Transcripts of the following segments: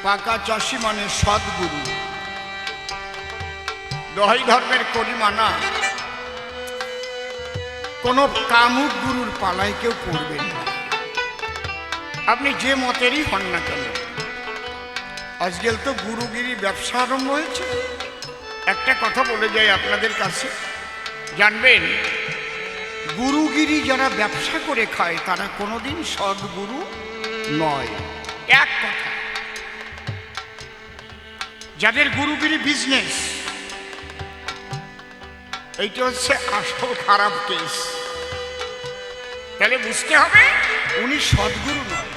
পাকা চাষি মানে সদ্গুরু। দহাই ধর্মের করিমানা, কোন কামুক গুরুর পালায় কেউ পড়বেন না, আপনি যে মতেরই হন না কেন। আজকাল তো গুরুগিরি ব্যবসা আরম্ভ হয়েছে। একটা কথা বলে যাই আপনাদের কাছে, জানবেন গুরুগিরি যারা ব্যবসা করে খায় তারা কোনোদিন সদ্গুরু নয়। এক কথা, যাদের গুরুগিরি বিজনেস, এইটা হচ্ছে আসল খারাপ কেস। তাহলে বুঝতে হবে উনি সদ্গুরু নয়।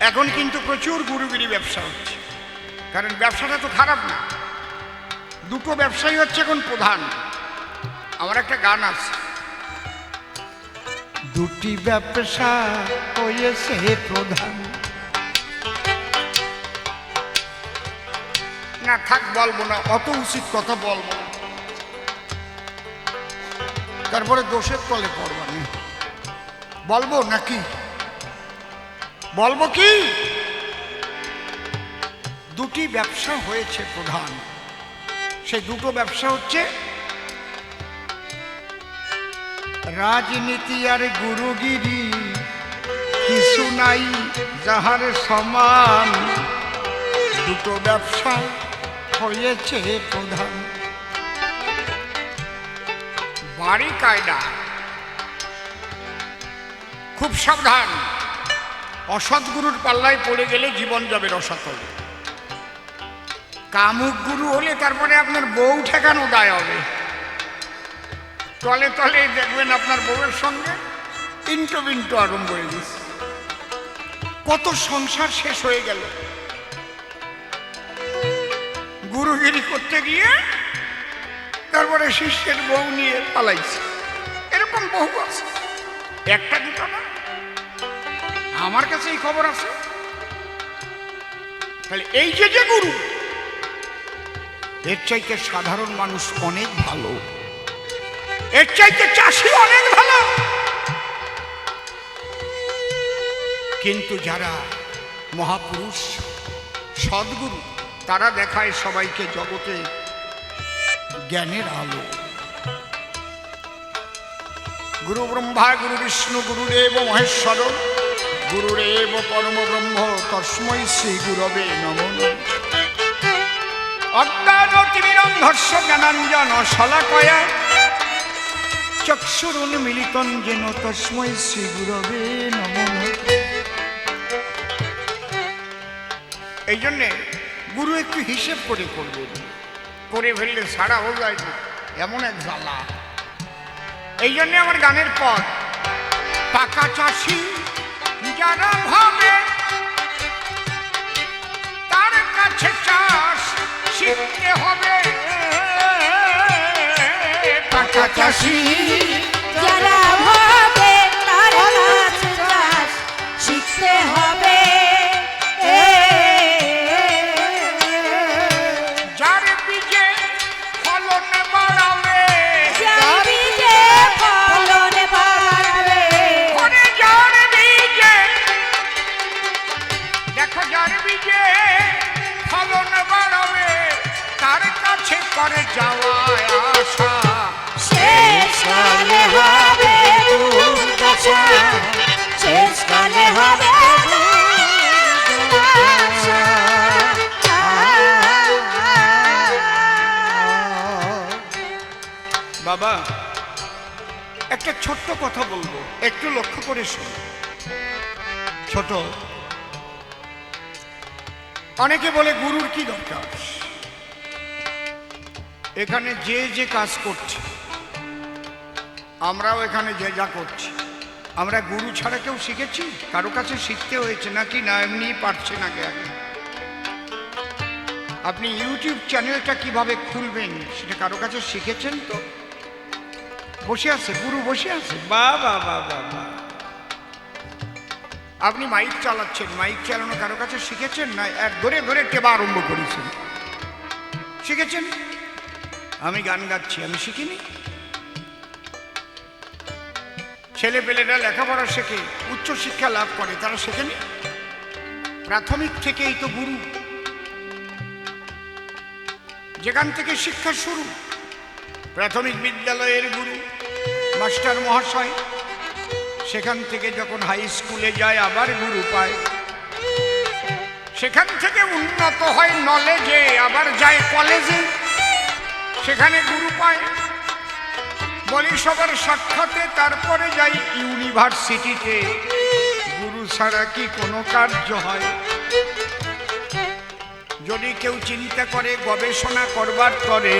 এখন কিন্তু প্রচুর গুরুগিরি ব্যবসা হচ্ছে, কারণ ব্যবসাটা তো খারাপ না। দুটো ব্যবসায়ী হচ্ছে এখন প্রধান। আমার একটা গান আছে, দুটি ব্যবসা হয়েছে প্রধান। না থাক, বলবো না, অত উচিত কথা বলবো না, তারপরে দোষের তলে পড়বানি। বলবো নাকি বলবো কি? দুটি ব্যবসা হয়েছে প্রধান, সেই দুটো ব্যবসা হচ্ছে রাজনীতি আর গুরুগিরি, কিছু নাই যাহার সমান। দুটো ব্যবসা হয়েছে প্রধান। বাড়ি কায়দা, খুব সাবধান। অসৎগুরুর পাল্লায় পড়ে গেলে জীবন যাবে রসাতলে। কামুক গুরু হলে তারপরে আপনার বউ ঠেকানো দায় হবে। তলে তলে দেখবেন আপনার বউয়ের সঙ্গে ইন্টো বিন্টো আরম্ভ হয়ে গেছে। কত সংসার শেষ হয়ে গেল গুরুগিরি করতে গিয়ে, তারপরে শিষ্যের বউ নিয়ে পালাইছে। এরকম বহু আছে, একটা দুটো না, আমার কাছে এই খবর আছে। তাহলে এই যে যে গুরু, এর চাইতে সাধারণ মানুষ অনেক ভালো, এর চাইতে চাষি অনেক ভালো। কিন্তু যারা মহাপুরুষ সদ্গুরু, তারা দেখায় সবাইকে জগতে জ্ঞানের আলো। গুরু ব্রহ্মা গুরু বিষ্ণু গুরুদেব মহেশ্বর, গুরুরেব পরম ব্রহ্ম তস্मै শ্রী গুরবে নমঃ। অজ্ঞানতিমিরন্ধস্য জ্ঞানাঞ্জন শলাকয়া চক্ষুরুন্মিলিতং যেন তস্मै শ্রী গুরবে নমঃ। এই জন্যে গুরু একটু হিসেব করে করবেন, করে ফেললে সারা হয়ে যায় এমন এক জ্বালা। এই জন্যে আমার গানের পথ, পাকা চাষি যারা ভাবে তার কাছে চাষ শিখতে হবে। পাকা চাষি যারা ভাবে তার কাছে চাষ শিখতে হবে। যার বীজে ফলন বাড়াবে, যার বীজে ফলন বাড়াবে, ওরে যার বীজে, দেখো যার বীজে ফলন বাড়াবে, তার কাছে করে যাওয়া আশা। শেষকালে হবে দুর্দশা, শেষকালে হবে দুর্দশা। বাবা একটা ছোট্ট কথা বলবো, একটু লক্ষ্য করে শুন। ছোট, অনেকে বলে গুরুর কি দরকার। এখানে যে যে কাজ করছে, আমরাও এখানে যে যা করছি, আমরা গুরু ছাড়া কেউ শিখেছি? কারো কাছে শিখতে হয়েছে নাকি? না এমনি পারছেন আগে আগে? আপনি ইউটিউব চ্যানেলটা কিভাবে খুলবেন সেটা কারো কাছে শিখেছেন? তো বসে আছে গুরু, বসে আছে। বা বা বা বা বা। আপনি মাইক চালাচ্ছেন, মাইক চালানো কারো কাছে শিখেছেন? না এক ধরে ধরে টেবা আরম্ভ করেছেন, শিখেছেন? আমি গান গাচ্ছি, আমি শিখিনি? ছেলেপেলেরা লেখাপড়া শেখে, উচ্চশিক্ষা লাভ করে, তারা শেখেনি? প্রাথমিক থেকেই তো গুরু, যেখান থেকে শিক্ষা শুরু। প্রাথমিক বিদ্যালয়ের গুরু মাস্টার মহাশয়, সেখান থেকে যখন হাই স্কুলে যায় আবার গুরু পায়, সেখান থেকে উন্নত হয় নলেজে, আবার যায় কলেজে, সেখানে গুরু পায়। বলি সবার সাক্ষাতে, তারপরে যাই ইউনিভার্সিটিতে। গুরু ছাড়া কি কোনো কার্য হয়? যদি কেউ চিন্তা করে গবেষণা করবার তরে,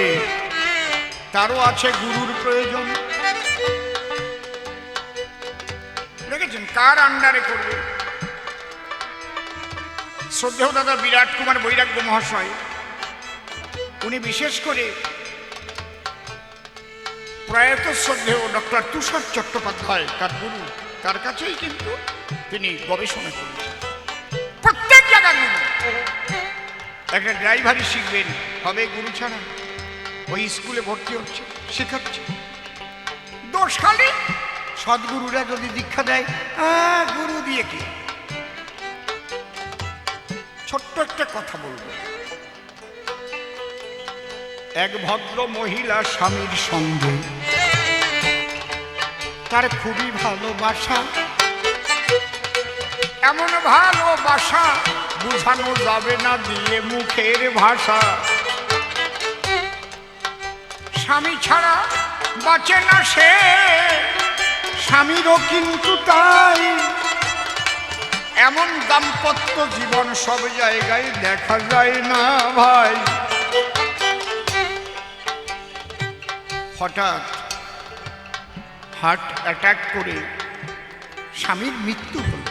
তারও আছে গুরুর প্রয়োজন। দেখেছেন কার আন্ডারে করবে? শ্রদ্ধেয় দাদা বিরাট কুমার বৈরাগ্য মহাশয়, উনি বিশেষ করে প্রয়াত শ্রদ্ধেয় ডক্টর তুষার চট্টোপাধ্যায় তার গুরু, তার কাছেই কিন্তু তিনি গবেষণা করেছেন। প্রত্যেক জায়গায় গুরু। একটা ড্রাইভারই শিখবেন, হবে গুরু ছাড়া? ওই স্কুলে ভর্তি হচ্ছে, শেখাচ্ছে, দোষ খালি সদ্গুরুরা যদি দীক্ষা দেয়, গুরু দিয়ে কি? ছোট্ট একটা কথা বলবো। এক ভদ্র মহিলা স্বামীর সঙ্গে, তার খুবই ভালোবাসা, এমন ভালোবাসা বুঝানো যাবে না দিয়ে মুখের ভাষা। স্বামী ছাড়া বাঁচে না সে, স্বামীরও কিন্তু তাই। এমন দাম্পত্য জীবন সব জায়গায় দেখা যায় না ভাই। হঠাৎ হার্ট অ্যাটাক করে স্বামীর মৃত্যু হল।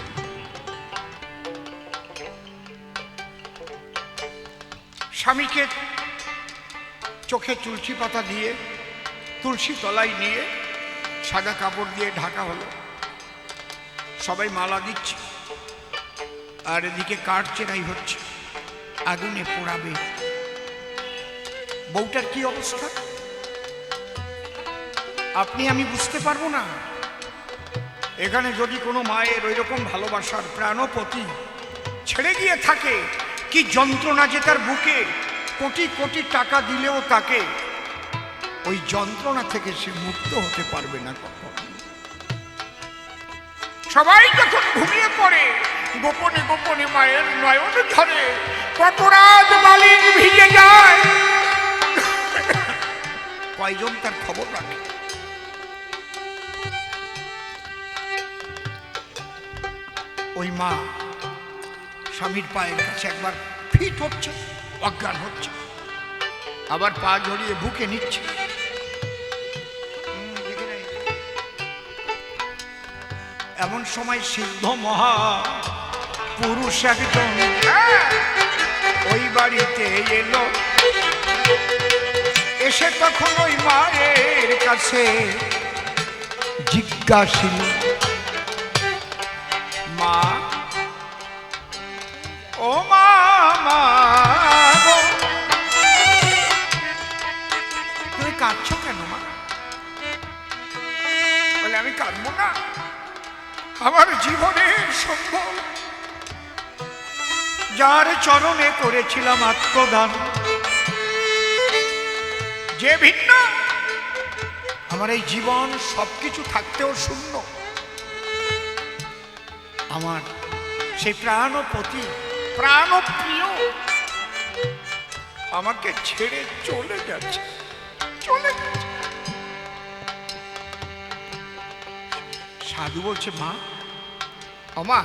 স্বামীকে চোখে তুলসী পাতা দিয়ে তুলসী তলায় নিয়ে সাদা কাপড় দিয়ে ঢাকা হলো। সবাই মালা দিচ্ছে, আর এদিকে কাঠ চেরাই হচ্ছে, আগুনে পোড়াবে। বউটার কি অবস্থা আপনি আমি বুঝতে পারবো না। এখানে যদি কোনো মায়ের ওই রকম ভালোবাসার প্রাণপতি ছেড়ে গিয়ে থাকে, কি যন্ত্রণা যে তার বুকে। কোটি কোটি টাকা দিলেও তাকে ওই যন্ত্রণা থেকে সে মুক্ত হতে পারবে না কখনো। সবাই যখন ঘুমিয়ে পড়ে, গোপনে গোপনে মায়ের নয়ন ধরে কত রাত মালিক ভিজে যায়। কয়জন তার খবর রাখে? ওই মা স্বামীর পায়ের কাছে একবার ফিট হচ্ছে, অজ্ঞান হচ্ছে, আবার পা জড়িয়ে বুকে নিচ্ছে। এমন সময় সিদ্ধ মহা পুরুষ একজন ওই বাড়িতে এলো। এসে তখন ওই মায়ের কাছে জিজ্ঞাসিল, মা, ও মা, তুমি কাঁদছো কেন মা? বলে আমি কাঁদবো না, আমার জীবনের সম্ভব, যার চরণে করেছিলাম আত্মদান, যে ভিন্ন, আমার এই জীবন সবকিছু থাকতেও শূন্য। আমার সেই প্রাণপতি, প্রাণপ্রিয় আমাকে ছেড়ে চলে যাচ্ছে, চলে যাচ্ছে। সাধু বলছে, মা, মা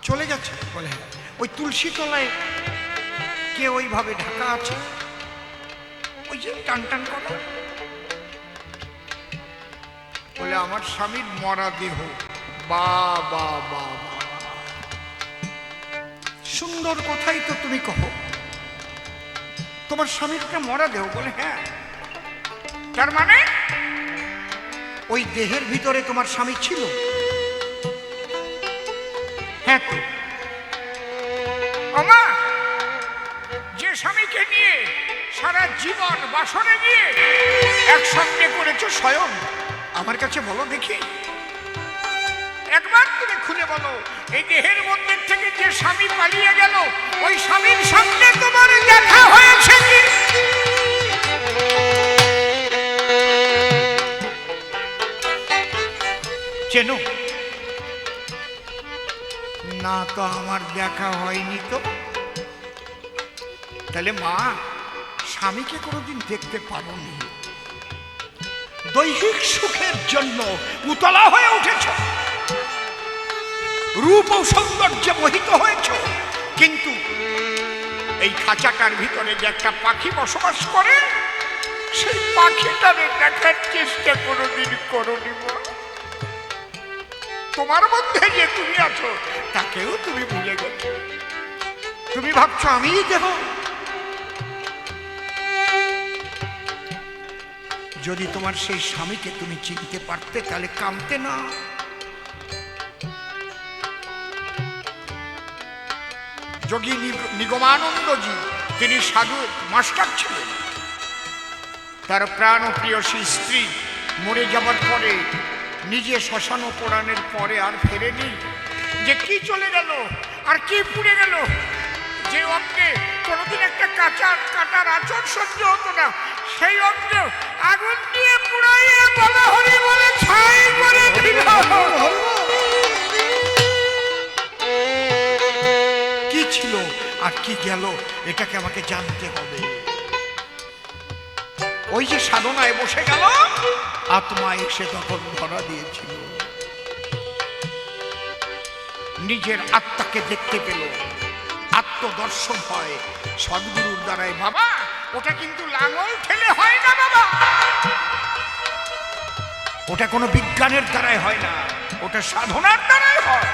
চলে যাচ্ছে? বলে ওই তুলসী তলায় কে ওইভাবে ঢাকা আছে, ওই যে টান টান করা। বলে আমার স্বামীর মরা দেহ। বাবা বাবা, সুন্দর কথাই তো তুমি কহো, তোমার স্বামীর একটা মরা দেহ? বলে হ্যাঁ। তার মানে ওই দেহের ভিতরে তোমার স্বামী ছিল? হ্যাঁ। তো আমা, যে স্বামীকে নিয়ে সারা জীবন বাসনে গিয়ে একসঙ্গে করেছো শয়ন, আমার কাছে বলো দেখি, একবার তুমি খুলে বলো, এই দেহের মধ্যে থেকে যে স্বামী পালিয়ে গেল, ওই স্বামীর সঙ্গে তোমার দেখা হয়েছে কি? চেনো না? তো আমার দেখা হয়নি। তো তাহলে মা স্বামীকে কোনোদিন দেখতে পারোনি, দৈহিক সুখের জন্য উতলা হয়ে উঠেছ, রূপ ও সৌন্দর্যে মোহিত হয়েছ, কিন্তু এই খাঁচাটার ভিতরে যে একটা পাখি বসবাস করে, সেই পাখিটারে দেখার চেষ্টা কোনোদিন করোনি মা। তোমার মধ্যে যে তুমি আছো তাকেও তুমি ভুলে গেছো। তুমি ভাবছো আমিই দেহ। যদি তোমার সেই স্বামীকে তুমি চিনতে পারতে তাহলে কামতে না। যোগী নিগমানন্দজি তিনি সাধু মাস্টার ছিলেন। তার প্রাণ প্রিয়সী স্ত্রী মরে যাবার পরে, নিজে শ্মশান পোড়ানোর পরে আর ফেরেনি। যে কি চলে গেল আর কি পুড়ে গেল, যে অঙ্গে কোনোদিন একটা কাটার আচর সহ্য হতো না, সেই অঙ্গে আগুন দিয়ে পুড়াইয়ে বলা হরি বলে ছাই করে দিল। কি ছিল আর কি গেল এটাকে আমাকে জানতে হবে। ওই যে সাধনায় বসে গেল, আত্মা এসে তখন ধরা দিয়েছিল, নিজের আত্মাকে দেখতে পেল। আত্মদর্শন হয় সদ্গুরুর দ্বারাই বাবা। ওটা কিন্তু লাঙল ঠেলে হয় না বাবা, ওটা কোনো বিজ্ঞানের দ্বারাই হয় না, ওটা সাধনার দ্বারাই হয়।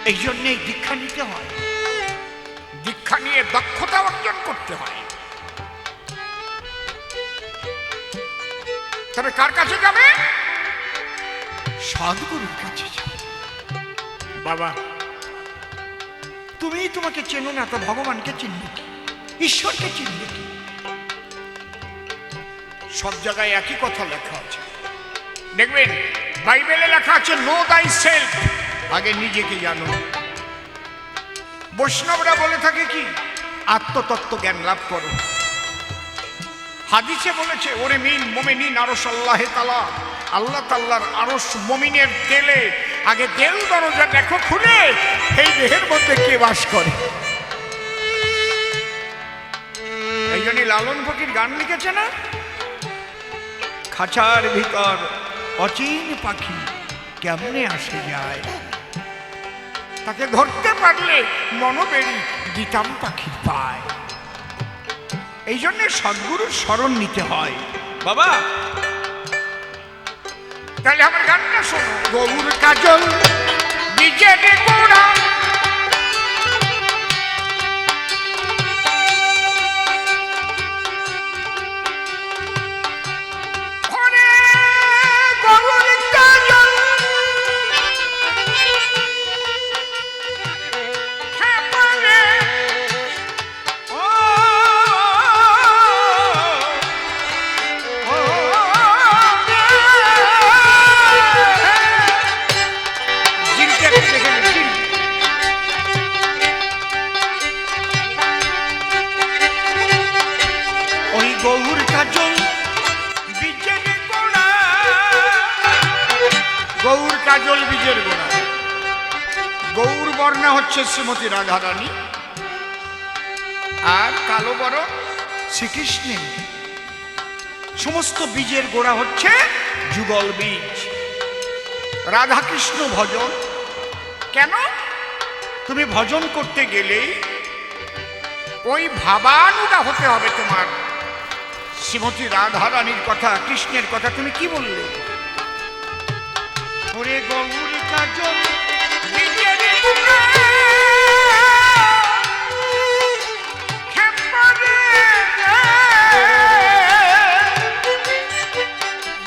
এই জন্যেই দীক্ষা নিতে হয়, দীক্ষা নিয়ে দক্ষতা অর্জন করতে হয়। তবে কার কাছে যাবে? সদ্গুরুর কাছে যাবে। বাবা তুমি তোমাকে চেনো না, তো ভগবানকে চিনবে কি, ঈশ্বরকে চিনবে কি? সব জায়গায় একই কথা লেখা আছে, দেখবেন বাইবেলে লেখা আছে নো দাই সেলফ, আগে নিজেকে জানো। বৈষ্ণবরা বলে থাকে কি, আত্মতত্ত্ব জ্ঞান লাভ করো। হাদিসে বলেছে ওরে মিন মোমেনিন আরশ আল্লাহ তাআলা, আল্লাহ তাআলার আরশ মুমিনের দেলে, আগে দেল দরজা দেখো খুলে, এই দেহের মধ্যে কে বাস করে। এই জন্য লালন ফকির গান লিখেছে না, খাঁচার ভিতর অচিন পাখি কেমনে আসে যায়, তাকে ধরতে পারলে মনোবেরি দিতাম পাখির পায়। এই জন্য সদ্গুরুর শরণ নিতে হয় বাবা। তাহলে আমার গানটা শোনো, গৌর কাজল বিজের গোড়া, গৌর কাজল বীজের গোড়া। গৌর বর্ণা হচ্ছে শ্রীমতী রাধারানী, আর কালো বরণ শ্রীকৃষ্ণের। সমস্ত বীজের গোড়া হচ্ছে যুগল বীজ। রাধাকৃষ্ণ ভজন কেন? তুমি ভজন করতে গেলেই ওই ভাবানুগা হতে হবে তোমার। শ্রীমতী রাধারানীর কথা, কৃষ্ণের কথা তুমি কি বললে? ওরে গৌর কাজল বীজের গোড়া,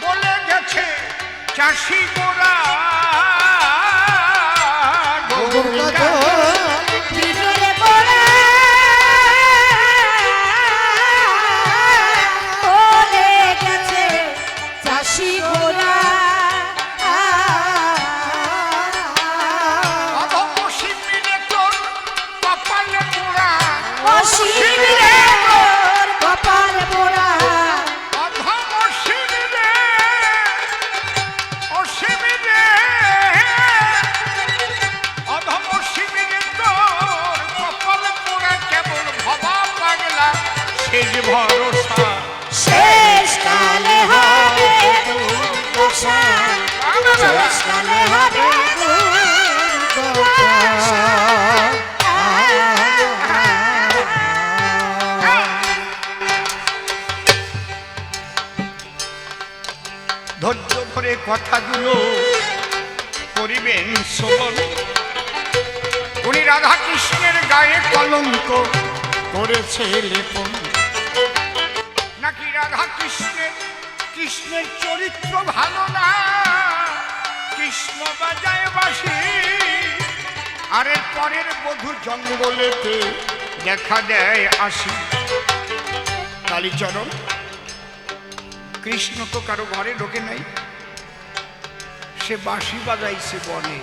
বলে গেছে চাষি গোড়া, গৌর কাজল শিবিরে তোর কপাল পোড়া অধম শিবিরে, ও শিবিরে, অধম শিবিরে তোর কপাল পোড়া, কেবল ভবা পাগলা শেষ ভরসা। শেষ কালে হবে দুর্দশা শেষ কালে হবে দুর্দশা ধৈর্য ধরে কথাগুলো করিবেন শ্রবণ। উনি রাধা কৃষ্ণের গায়ে কলঙ্ক করেছে লেপন, নাকি রাধা কৃষ্ণের চরিত্র ভালো না, কৃষ্ণ বাজায় বাঁশি, আর এর পরের বধূ জঙ্গলেতে দেখা দেয় আসি। কালীচরণ, কৃষ্ণ তো কারো ঘরে ঢোকে নাই, সে বাঁশি বাজাইছে বনে।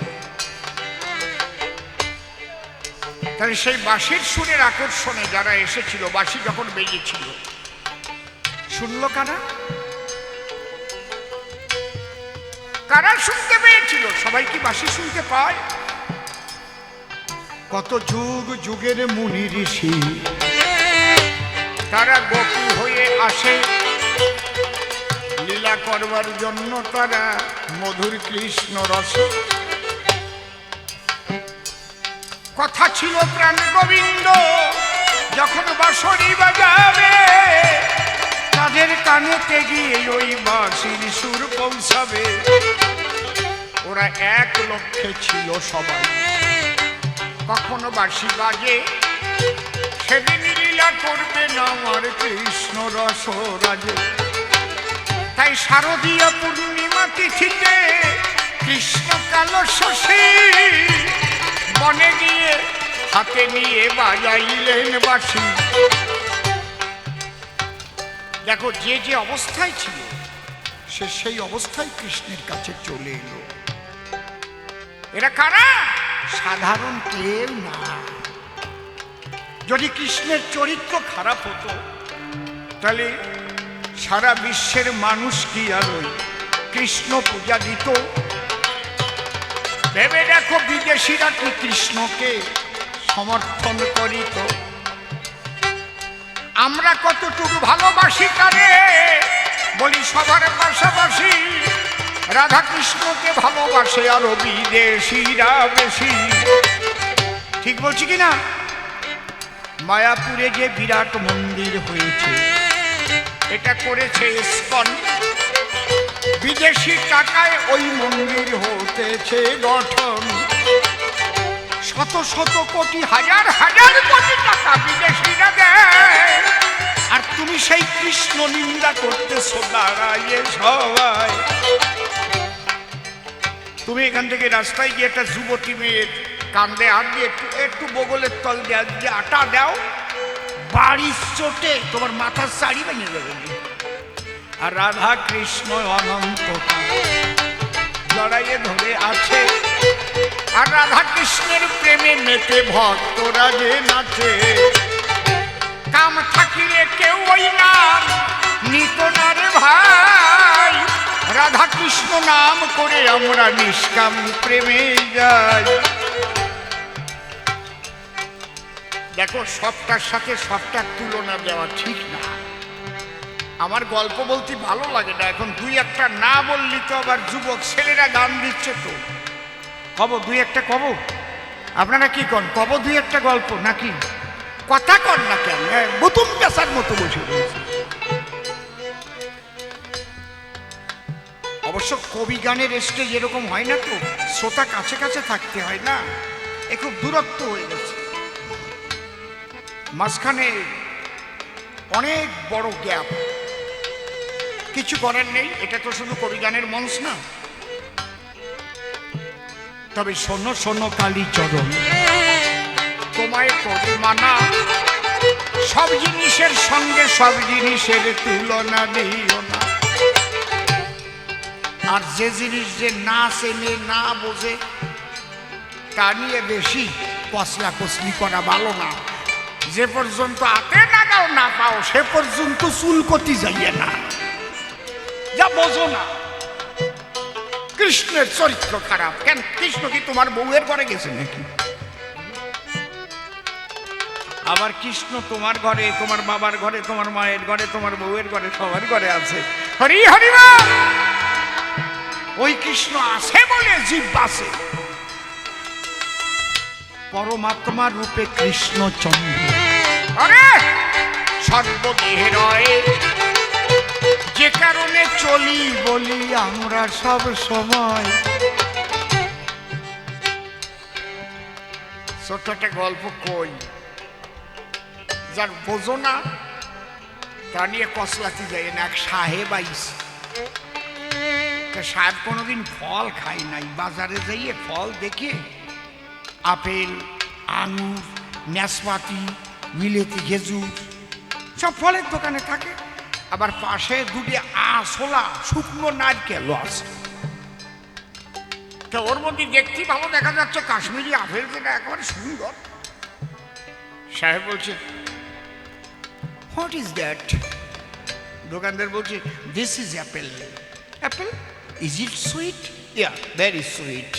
তাহলে সেই বাঁশির সুরের আকর্ষণে যারা এসেছিল, বাঁশি যখন বেজেছিল, শুনল কারা? কারা শুনতে পেয়েছিল? সবাই কি বাঁশি শুনতে পায়? কত যুগ যুগের মুনি ঋষি তারা গোপী হয়ে আসে লীলা করবার জন্য, তারা মধুর কৃষ্ণ রস। কথা ছিল প্রাণ গোবিন্দ যখন বাঁশরি বাজাবে, তাদের কানেতে গিয়ে ওই বাঁশির সুর পৌঁছাবে। ওরা এক লক্ষ্যে ছিল সবাই, কখনো বাঁশি বাজে সেদিন লীলা করবে না আমার কৃষ্ণ রস রাজে। তাই শারদীয় পূর্ণিমা তিথিতে কৃষ্ণ কালো শশী বনে গিয়ে হাতে নিয়ে বাজাইলেন বাঁশি। দেখো, যে যে অবস্থায় ছিল সে সেই অবস্থায় কৃষ্ণের কাছে চলে এলো। এরা কারা? সাধারণ কেউ না। যদি কৃষ্ণের চরিত্র খারাপ হতো তাহলে সারা বিশ্বের মানুষ কি আর ওই কৃষ্ণ পূজা দিত? ভেবে দেখো, বিদেশিরা কি কৃষ্ণকে সমর্থন করিত? আমরা কতটুকু ভালোবাসি তারে বলি, সবার পাশাপাশি রাধা কৃষ্ণকে ভালোবাসে আরো বিদেশিরা বেশি। ঠিক বলছি কিনা? মায়াপুরে যে বিরাট মন্দির হয়েছে, এটা করেছে ইস্কন। বিদেশি টাকায় ওই মন্দির হতেছে গঠন। শত শত কোটি, হাজার হাজার কোটি টাকা বিদেশিরা দেয়, আর তুমি সেই কৃষ্ণ নিন্দা করতেছো দাঁড়াইয়ে সবাই। তুমি এখান থেকে রাস্তায় গিয়ে একটা যুবতী মেয়ের কান্দে হাত দিয়ে একটু বগলের তল দিয়ে আটা দাও, বাড়ির চোটে তোমার মাথার শাড়ি ভেঙে যাবে। আর রাধা কৃষ্ণ অনন্ত জড়াইয়ে ধরে আছে, আর রাধা কৃষ্ণের প্রেমে মেতে ভক্তরা যে নাচে। কাম থাকিলে কেউ ওই নাম নিত না রে ভাই, রাধা কৃষ্ণ নাম করে আমরা নিষ্কাম প্রেমে যাই। দেখো, সবটার সাথে সবটার তুলনা দেওয়া ঠিক না। আমার গল্প বলতে ভালো লাগে না, এখন দুই একটা না বললি তো আবার যুবক ছেলেরা গান দিচ্ছে তো। কব দুই একটা, কব আপনারা কি কন? কব দুই একটা গল্প নাকি? কথা কন না কেন? বুতুম পেশার মতো বসে রয়েছে। অবশ্য কবি গানের স্টেজ এরকম হয় না তো, শ্রোতা কাছে কাছে থাকতে হয় না, এ খুব দূরত্ব হয়ে গেছে, মাঝখানে অনেক বড় গ্যাপ। কিছু করার নেই, এটা তো শুধু কবি গানের মঞ্চ না। তবে শোনো শোনো কালীচরণ, তোমায় করি মানা, সব জিনিসের সঙ্গে সব জিনিসের তুলনা দিও না। আর যে জিনিস যে না চেনে না বোঝে তা নিয়ে বেশি কসলা কসলি করা ভালো না। যে পর্যন্ত হাতে নাগাও না পাও সে পর্যন্ত চুলকতি যাইয়ে না, যা বোঝো না। কৃষ্ণের চরিত্র খারাপ কেন? কৃষ্ণ কি তোমার বউয়ের ঘরে গেছে নাকি? আবার কৃষ্ণ তোমার ঘরে, তোমার বাবার ঘরে, তোমার মায়ের ঘরে, তোমার বউয়ের ঘরে, সবার ঘরে আছে। হরি হরি বল। ওই কৃষ্ণ আছে বলে জীব বাসে। পরমাত্মা রূপে কৃষ্ণচন্দ্র, আরে সর্বদেহে রয়ে, যে কারণে চলি বলি আমরা সব সময়। ছোট্ট একটা গল্প কই, যার বোঝো না তা নিয়ে কসলাতি যায় না। এক সাহেব আইস, সাহেব কোনোদিন ফল খাই নাই, বাজারে যাইয়ে ফল দেখে আপেল, আঙুর, নাশপাতি, মিলেতি, খেজুর সব ফলের দোকানে থাকে। আবার পাশে দুটি আঁশলা শুকনো নারকেলও আছে। তো ওর মধ্যে দেখতে ভালো দেখা যাচ্ছে কাশ্মীরি আপেল, যেটা একেবারে সুন্দর। সাহেব বলছে, হোয়াট ইজ দ্যাট? দোকানদার বলছে, this is Apple. Apple? Is it sweet? Yeah, very sweet.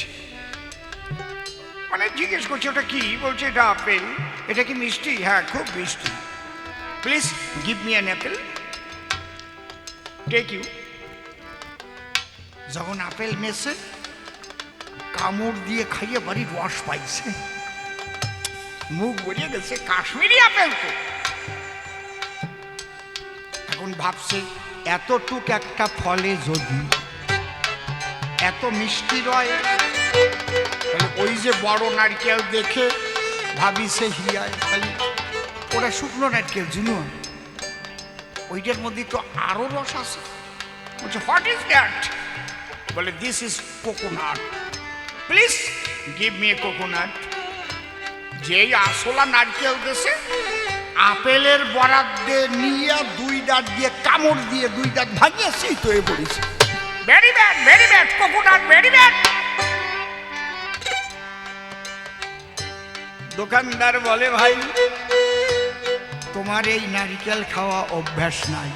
মানে জিজ্ঞেস করছে ওটা কি? বলছে এটা আপেল। এটা কি মিষ্টি? হ্যাঁ, খুব মিষ্টি। Please give me an apple, thank you. যখন আপেল নেছে, কামড় দিয়ে খাইয়ে বাড়ির রস পাইছে, মুখ ভরিয়ে গেছে, কাশ্মীরি আপেল তো। এখন ভাবছে এতটুক একটা ফলে যদি এত মিষ্টি রয়, ওই যে বড় নারকেল দেখে ভাবিছে হিয়ায়, খালি ওরা শুকনো নারকেল জুনো, ওইটার মধ্যে তো আরো রস আছে। বলছে, হোয়াট ইজ দ্যাট? বলে, this is coconut, please give me a coconut. যেই আসলা নারকেল দেশে আপেলের বরাদ দিয়ে নিয়ে দুই দাঁত দিয়ে কামড় দিয়ে দুই দাঁত ভাঙিয়ে সেই তো হয়ে পড়েছে। Very bad, very bad, coconut very bad. দোকানদার বলে, ভাই তোমার এই নারকেল খাওয়া অভ্যাস নাই,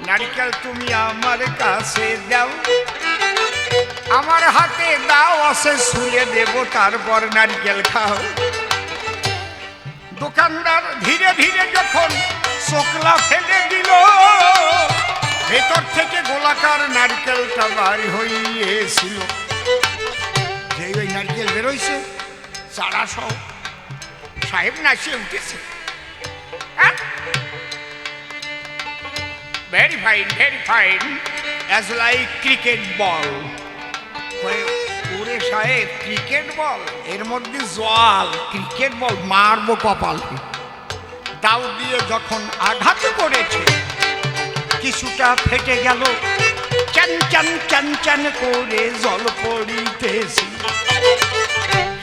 নারকেল তুমি আমার কাছে দাও, আমার হাতে দাও, আছে শুয়ে দেব, তারপর নারকেল খাও। দোকানদার ধীরে ধীরে যখন চোখলা ফেলে দিল, ভেতর থেকে গোলাকার নারকেলটা বার হইয়েছিল। যেই ওই নারকেল বেরোইছে চারা সহ, সাহেব নাচিয়ে উঠেছে। Very fine, very fine, as like cricket ball. ওরে সাহেব, ক্রিকেট বল, এর মধ্যে জল, ক্রিকেট বল মারবো কপালে। দাও দিয়ে যখন আঘাত করেছে, কিছুটা ফেটে গেল, চান চান চান চান করে জল পড়িতেছে।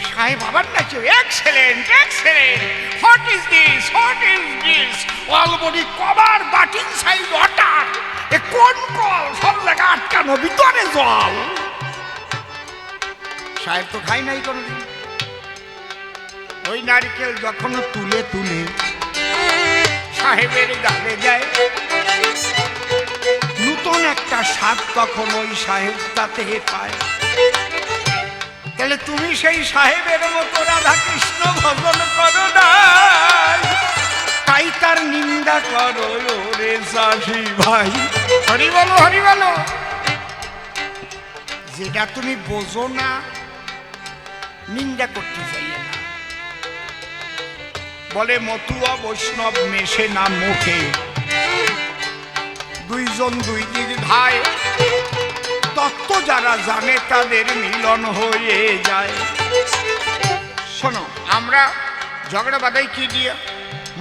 সাহেব আবার নাচে, excellent, excellent, what is this, what is this, all body cover but inside water. এ কোন কল? সব জায়গা আটকানো, ভিতরে জল। সাহেব তো খাই নাই কোনোদিন। ওই নারকেল যখন তুলে তুলে সাহেবের গালে যায়, নতুন একটা স্বাদ তখন ওই সাহেব তাতে পায়। তাহলে তুমি সেই সাহেবের মতো রাধা কৃষ্ণ ভজন করো না, তাই তার নিন্দা করো রে চাষি ভাই। হরি বলো, হরি বলো। যেটা তুমি বোঝো না নিন্দা করতে চাইয়ে না। বলে, মতুয়া বৈষ্ণব মেশে না মুখে, দুইজন দুই দিক ভাই, তত্ত্ব যারা জানে তাদের মিলন হয়ে যায়। শোনো, আমরা ঝগড়া বাঁধাই কি দিয়ে?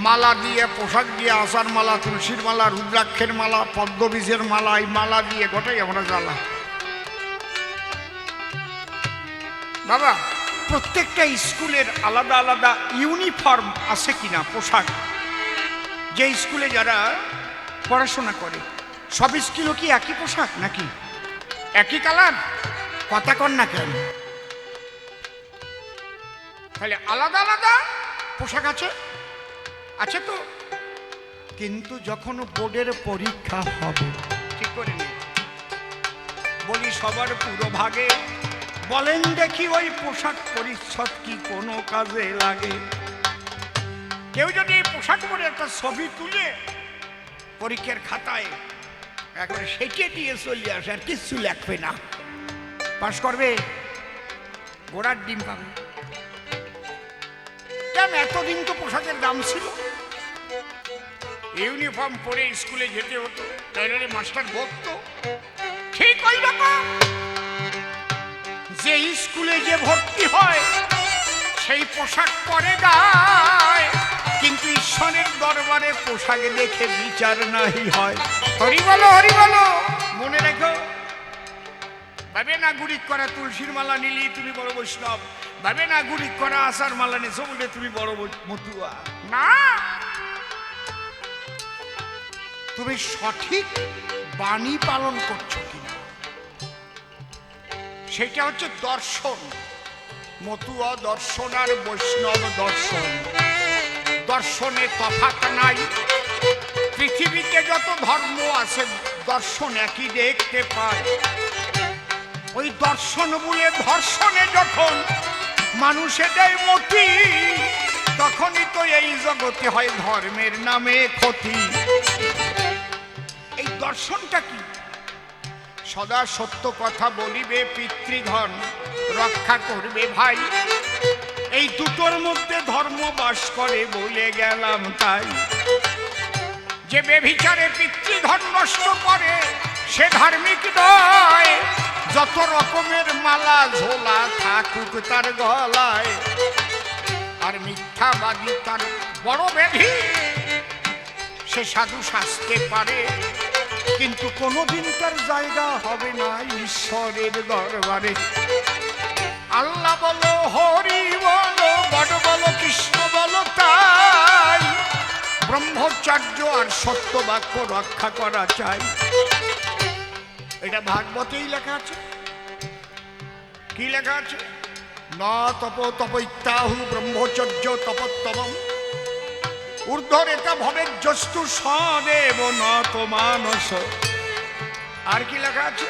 মালা দিয়ে, পোশাক দিয়ে, আশার মালা, তুলসীর মালা, রুদ্রাক্ষের মালা, পদ্মবীজের মালা, এই মালা দিয়ে গোটাই আমরা জ্বালা। বাবা, প্রত্যেকটা স্কুলের আলাদা আলাদা ইউনিফর্ম আছে কিনা, পোশাক? যে স্কুলে যারা পড়াশোনা করে সব স্কুলও কি একই পোশাক নাকি একই কালার? কথা কন না কেন? তাহলে আলাদা আলাদা পোশাক আছে? আছে তো। কিন্তু যখন বোর্ডের পরীক্ষা হবে, ঠিক করে নি, বলি সবার পুরো ভাগে, বলেন দেখি ওই পোশাক পরিচ্ছদ কি কোনো কাজে লাগে? কেউ যদি এই পোশাক পরে একটা ছবি তুলে পরীক্ষার খাতায় একবারে সেটে দিয়ে চলে আসে, আর কিচ্ছু লাগবে না, পাশ করবে, ঘোড়ার ডিম পাবে। কেন? এতদিন তো পোশাকের দাম ছিল, ইউনিফর্ম পরে স্কুলে যেতে হতো, টাইলারে মাস্টার বলতো। ঠিক ওই রকম যে স্কুলে যে ভর্তি হয় সেই পোশাক পরে গায়, কিন্তু ঈশ্বরের দরবারে পোশাক দেখে বিচার নাহি হয়। হরি বলো, হরি বলো। মনে রেখো, ভাবে না গুড়ি করা তুলসীর মালা নিলি তুমি বড় বৈষ্ণব, ভাবে না গুড়ি করা আশার মালা নিছো বলে তুমি বড় মতুয়া। না, তুমি সঠিক বাণী পালন করছো কিনা সেটা হচ্ছে দর্শন। মতুয়া দর্শন আর বৈষ্ণব দর্শন, দর্শনে তফাৎ নাই। পৃথিবীতে যত ধর্ম আছে দর্শন একই দেখতে পায়। ওই দর্শন বলে ধর্ষণে যখন মানুষে দেয় মতি, তখনই তো এই জগতে হয় ধর্মের নামে ক্ষতি। এই দর্শনটা কি? সদা সত্য কথা বলিবে, পিতৃধন রক্ষা করবে ভাই। এই দুটোর মধ্যে ধর্ম বাস করে বলে গেলাম তাই। যে বেভিচারে পিতৃধন নষ্ট করে সে ধার্মিক নয়, যত রকমের মালা ঝোলা থাকুক তার গলায়। আর মিথ্যাবাদী তার বড় ব্যাধি, সে সাধু সাজতে পারে কিন্তু কোনোদিন তার জায়গা হবে না ঈশ্বরের দরবারে। আল্লাহ বলো, হরি বলো, বড় বলো, কৃষ্ণ বলো, তাই ব্রহ্মচর্য আর সত্য বাক্য রক্ষা করা চাই। এটা ভাগবতেই লেখা আছে। কি লেখা আছে? ন তপ তপৈত্যাহু ব্রহ্মচর্য তপোত্তমম ঊর্ধ্বরেতা ভবেৎ যস্তু সদেব নত মানস। আর কি লেখা আছে?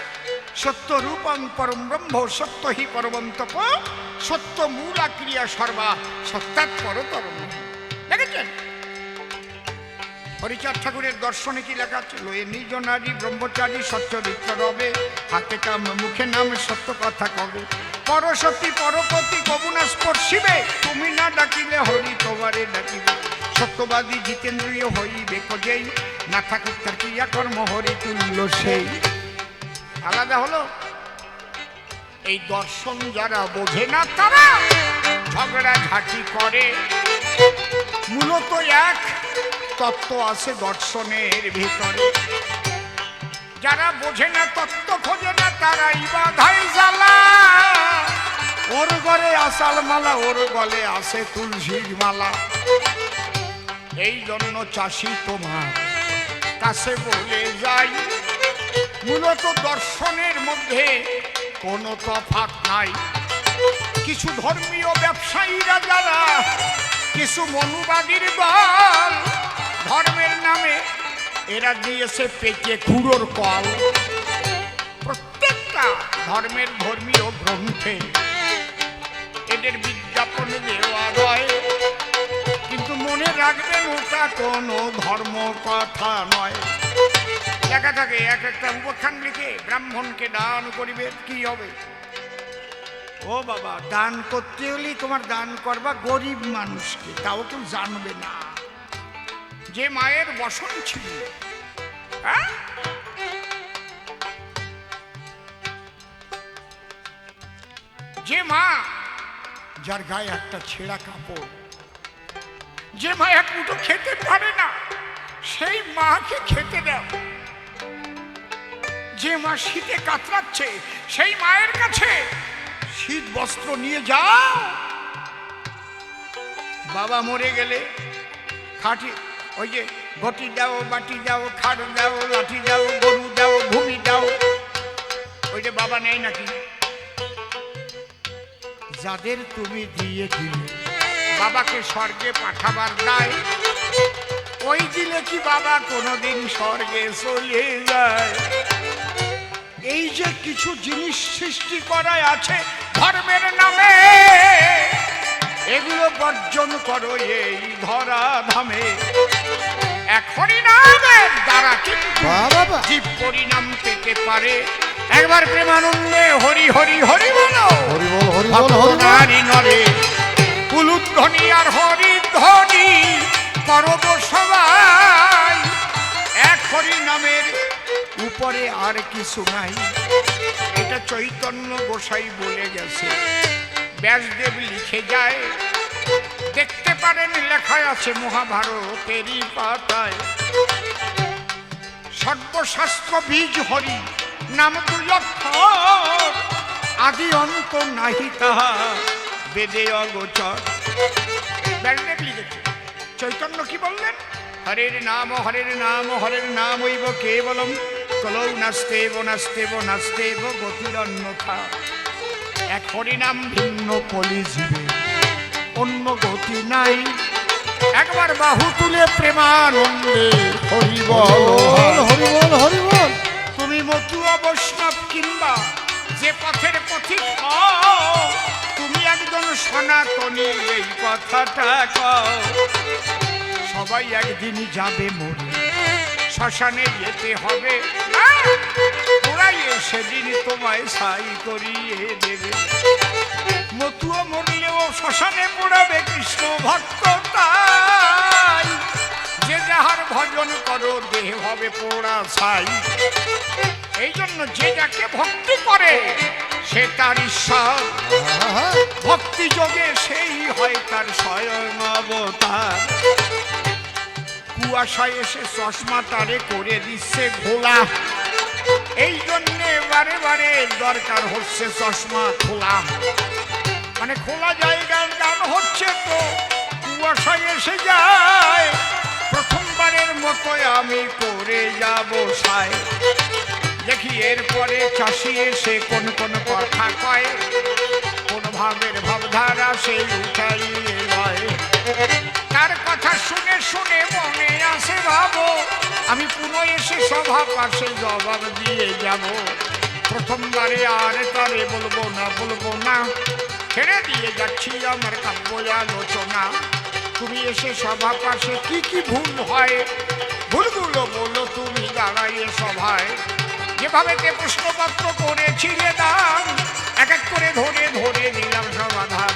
সত্য রূপং পরম ব্রহ্ম সত্য হি পরমং তপ সত্য মূলা ক্রিয়া সর্বা সত্যাৎ পরতরম। দেখেছেন হরিচাঁদ ঠাকুরের দর্শনে কি লেখা আছে? লয়ে নিজ নারী ব্রহ্মচারী সচ্চরিত্র রবে, হাতে কাম মুখে নাম সত্য কথা কবে। পরসতী পরপতি কবুনা স্পর্শিবে, তুমি না ডাকিলে হরি তোমারে ডাকিবে। সত্যবাদী জিতেন্দ্রীয় হইবে যেই, না থাকুক তার ক্রিয়া কর্ম হরি তুল্য সেই। আলাদা হলো। এই দর্শন যারা বোঝে না তারা ঝগড়া ঝাঁটি করে। মূলত এক তত্ত্ব আছে দর্শনের ভিতরে। যারা বোঝে না, তত্ত্ব খোঁজে না, তারাই বাধাই জ্বালা। ওর গলে আসাল মালা, ওর গলে আসে তুলসীর মালা। এই জন্য চাষি তোমার কাছে বলে যাই, মূলত দর্শনের মধ্যে কোনো তফাৎ নাই। কিছু ধর্মীয় ব্যবসায়ীরা যারা, কিছু মনুবাদীর দল, ধর্মের নামে এরা দিয়েছে পেটে খুঁড়োর কল। প্রত্যেকটা ধর্মের ধর্মীয় গ্রন্থে এদের বিজ্ঞাপন দেওয়া হয়, কিন্তু মনে রাখবেন ওটা কোনো ধর্ম কথা নয়। লেখা থাকে এক একটা উপাখ্যান লিখে, ব্রাহ্মণকে দান করিবে, কি হবে? ও বাবা, দান করতে হলে তোমার দান করবা গরিব মানুষকে, তাও কেউ জানবে না যে মায়ের বসন ছিল। হ্যাঁ, যে মা যার গায়ে একটা ছেঁড়া কাপড়, যে মা এক মুঠো খেতে পারে না, সেই মাকে খেতে দাও। যে মা শীতে কাতরাচ্ছে, সেই মায়ের কাছে শীত বস্ত্র নিয়ে যাও। বাবা মরে গেলে খাটি, ওই যে ঘটি দাও, বাটি দাও, খাট দাও, লাঠি দাও, গরু দাও, ভূমি দাও, ওই যে বাবা নেই নাকি? যাদের তুমি দিয়ে দিলে বাবাকে স্বর্গে পাঠাবার দায়, ওই দিলে কি বাবা কোনোদিন স্বর্গে চলে যায়? এই যে কিছু জিনিস সৃষ্টি করায় আছে ধর্মের নামে, এগুলো বর্জন করো এই ধরা ধামে। এখনই নামের দ্বারা কিন্তু জীব পরিণাম পেতে পারে। একবার প্রেমানন্দে হরি হরি হরি বলো, নারী নরে কুলুধ্বনি আর হরিধ্বনি করব সবাই। এক হরি নামের উপরে আর কিছু নাই, এটা চৈতন্য গোসাই বলে গেছে। ব্যাসদেব লিখে যায়, দেখতে পারেন লেখা আছে মহাভারতেরই পাতায়। সর্বশাস্ত্র বীজ হরি নাম দুই অক্ষর, আদি অন্ত নাহি তাহা বেদে অগোচর। ব্যাসদেব লিখেছে, চৈতন্য কি বললেন? হরের নাম হরের নাম হরের নাম হইব কেবলম, কলৌ নাস্তেব নাস্তেব নাস্তেব গতিরন্যথা। এক হরিনাম ভিন্ন কলি জীবে, অন্য গতি নাই। একবার বাহু তুলে প্রেমানন্দে হরি বল, হরি বল, হরি বল। তুমি মতুয়া বৈষ্ণব কিংবা যে পথের পথিক হও, তুমি একজন সনাতনী এই কথাটা কও। সবাই একদিনই যাবে মরে, শ্মশানে যেতে হবে, ওরাই সেদিন তোমায় ছাই করিয়ে দেবে। মতুয়া মরলেও শ্মশানে পড়াবে কৃষ্ণ ভক্ত তাই, যে যাহার ভজন করো দেহ হবে পোড়া ছাই। এই জন্য যে যাকে ভক্তি করে সে তার ঈশ্বর, ভক্তি যোগে সেই হয় তার স্বয়ং অবতার। কুয়াশায় এসে চশমা তারে করে দিচ্ছে ঘোলা, এই জন্যে বারে বারে দরকার হচ্ছে চশমা খোলা। মানে খোলা জায়গার গান হচ্ছে তো কুয়াশায় এসে যায়, প্রথমবারের মতো আমি করে যাব সাই। দেখি এরপরে চাষি এসে কোন কোন কথা কয়, কোন ভাবের ভাবধারা সে উঠাইয়ে লয়। তার কথা শুনে শুনে মনে আসে ভাবো, আমি পুনঃ এসে সভা পাশে জবাব দিয়ে যাব। প্রথমবারে আর তারে বলবো না, ছেড়ে দিয়ে যাচ্ছি আমার কাব্য আলোচনা। তুমি এসে সভা পাশে কি কি ভুল হয়, ভুলগুলো বলো তুমি দাঁড়াইয়ে সভায়। যেভাবে তে প্রশ্নপত্র করেছিলে দাম, এক এক করে ধরে ধরে নিলাম সমাধান।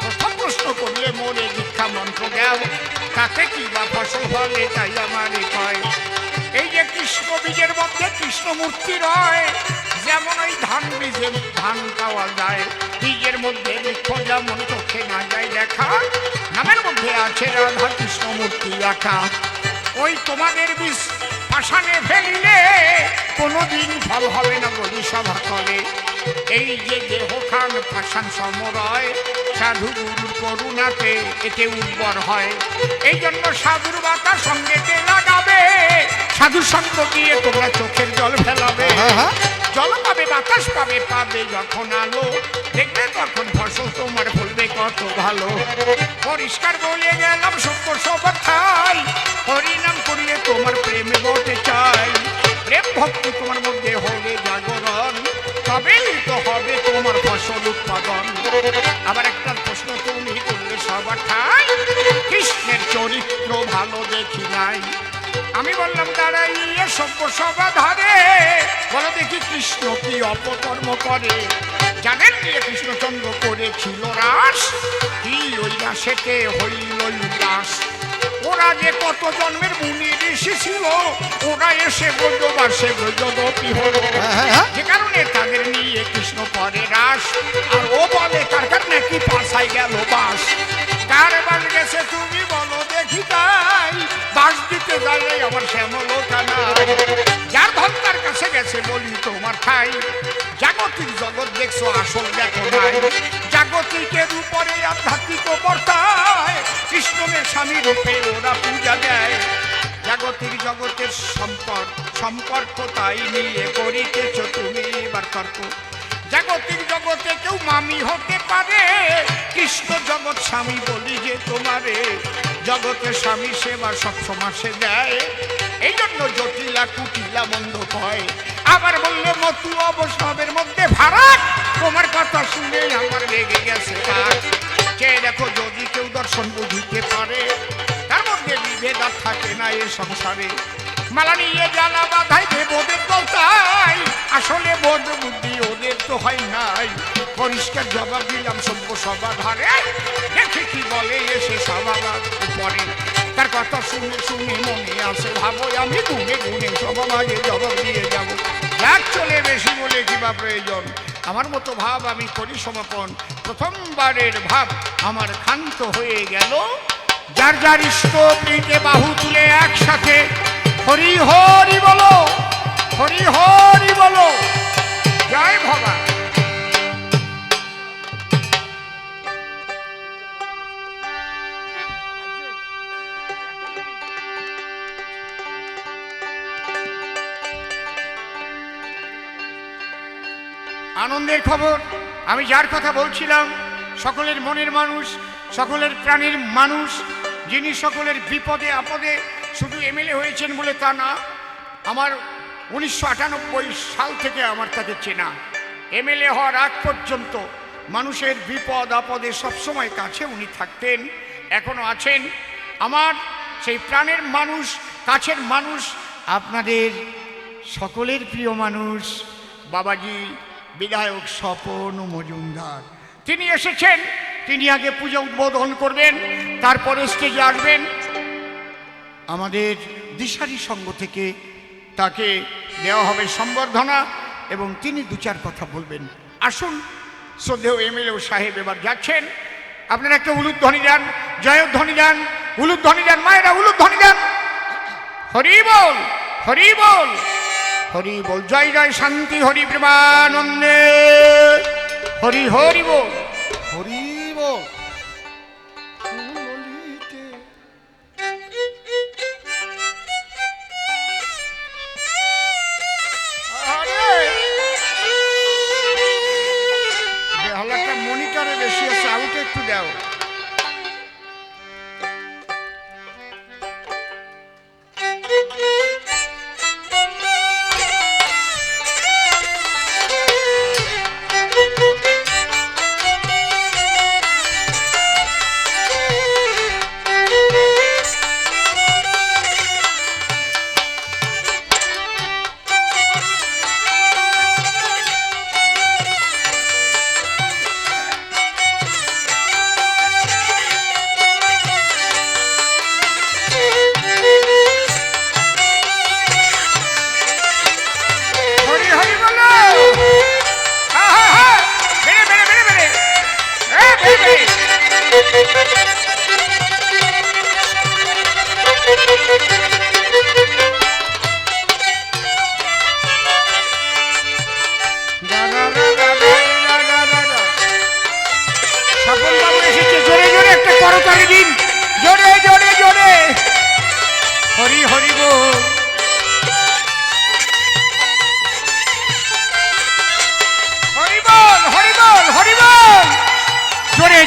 প্রথম প্রশ্ন করলে মনে দীক্ষা মন্ত্র দেও, তাতে কি বা ফসল ফলে তাই আমারই কয়। এই যে কৃষ্ণ বীজের মধ্যে কৃষ্ণ মূর্তি রয়, যেমন ওই ধান বীজে ধান পাওয়া যায়। বীজের মধ্যে বৃক্ষ যেমন চোখে না যায় দেখা, নামের মধ্যে আছে রাধা কৃষ্ণ মূর্তি রাখা। ওই তোমাদের বীজ পাষাণে ফেলিলে কোনোদিন ফল হবে না বলি সভা করে। এই যে দেহ খান পাষাণ সমরয়, সাধু গুরুর করুণাতে এতে উর্বর হয়। এই জন্য সাধুর বাতার সঙ্গে লাগাবে, সাধুর সঙ্গ দিয়ে তোমরা চোখের জল ফেলাবে। জল পাবে বাতাস পাবে, পাবে যখন আলো, দেখবে তখন ফসল তোমার ফলবে কত ভালো। পরিষ্কার বলে গেলাম সভ্য সবার ঠাই, হরিনাম করিয়ে তোমার প্রেমে বটে চাই। প্রেম ভক্তি তোমার মধ্যে হবে জাগরণ, তবেই তো হবে তোমার ফসল উৎপাদন। আবার একটা প্রশ্ন তুমি করলে সবার ঠাই, কৃষ্ণের চরিত্র ভালো দেখি নাই। আমি বললাম দাঁড়াইয়ে সভ্য সভা ধারে, বলো দেখি কৃষ্ণ কি অপকর্ম করে। জানেন নিয়ে কৃষ্ণচন্দ্র করেছিল রাস, কি ওই রাসেতে হইল উল্লাস। ওরা যে কত জন্মের মুনি ঋষি ছিল, ওরা এসে ব্রজবাসে ব্রজদপি হলো। যে কারণে তাদের নিয়ে কৃষ্ণ করে রাস, আর ও বলে তার কারণে কি পাশাই গেল বাস। কার বাস গেছে তুমি বলো দেখি তাই, বাস দিতে যাইলে আমার শ্যামল কানা। যার ধন তার কাছে গেছে বলি তোমার ঠাই, জাগতিক জগৎ দেখছো আসল দেখো নাই। জাগতিকের উপরে আধ্যাত্মিক বর্তায়, কৃষ্ণের স্বামী রূপে ওরা পূজা দেয়। জাগতিক জগতের সম্পর্ক তাই নিয়ে করিতেছ তুমি এবার তর্ক। জাগতিক জগতে কেউ মামি হতে পারে, কৃষ্ণ জগৎ স্বামী বলি যে তোমারে, জগতে স্বামী সেবা সব সমাসে দেয়, এই জন্য জটিলা কুটিলা বন্ধ হয়। আবার বললে মতু অবসবের মধ্যে ভাড়াট, তোমার কথা শুনে আমার লেগে গেছে কাজ। চেয়ে দেখো যদি কেউ দর্শন বুঝিতে পারে, তার মধ্যে বিভেদ আর থাকে না এ সংসারে। মালা নিয়ে জ্বালা বাধাই দেবদের দলতাই, আসলে বোধ বুদ্ধি ওদের তো হয় নাই। পরিষ্কার জবাব দিলাম সভ্য সভা ধারে, দেখে কি বলে এসে সবার উপরে। তার কথা শুনে শুনে মনে আসে ভাবো, আমি গুনে গুনে সবার মাঝে জবাব দিয়ে যাব। যাক চলে বেশি বলে কিবা প্রয়োজন, আমার মতো ভাব আমি করি সমাপন। প্রথমবারের ভাব আমার ক্ষান্ত হয়ে গেল, যার যার ইষ্ট প্রীতে বাহু তুলে একসাথে হরি হরি বলো, হরি হরি বলো, জয় ভগবান। আনন্দের খবর, আমি যার কথা বলছিলাম সকলের মনের মানুষ, সকলের প্রাণের মানুষ, যিনি সকলের বিপদে আপদে শুধু এমএলএ হয়েছেন বলে তা না, আমার 1998 সাল থেকে আমার তাকে চেনা। এমএলএ হওয়ার আগ পর্যন্ত মানুষের বিপদ আপদে সবসময় কাছে উনি থাকতেন, এখনো আছেন। আমার সেই প্রাণের মানুষ, কাছের মানুষ, আপনাদের সকলের প্রিয় মানুষ বাবাজি বিধায়ক স্বপন মজুমদার। তিনি এসেছেন, তিনি আগে পূজা উদ্বোধন করবেন, তারপরে স্টেজে আসবেন। আমাদের দিশারি সংঘ থেকে তাকে দেওয়া হবে সম্বর্ধনা এবং তিনি দু চার কথা বলবেন। আসুন, শ্রদ্ধেয় এমএলএ সাহেব এবার যাচ্ছেন, আপনারা একটা উলুধ্বনি দেন, জয়ধ্বনি দেন, উলুধ্বনি দেন, মায়েরা উলুধ্বনি দেন। হরি বল, হরি বল, হরি বল, জয় জয় শান্তি হরি প্রেমানন্দে, হরি হরি বল, হরি বল। বেহালাটা মনিটরে বেশি আছে, আউটে একটু দাও।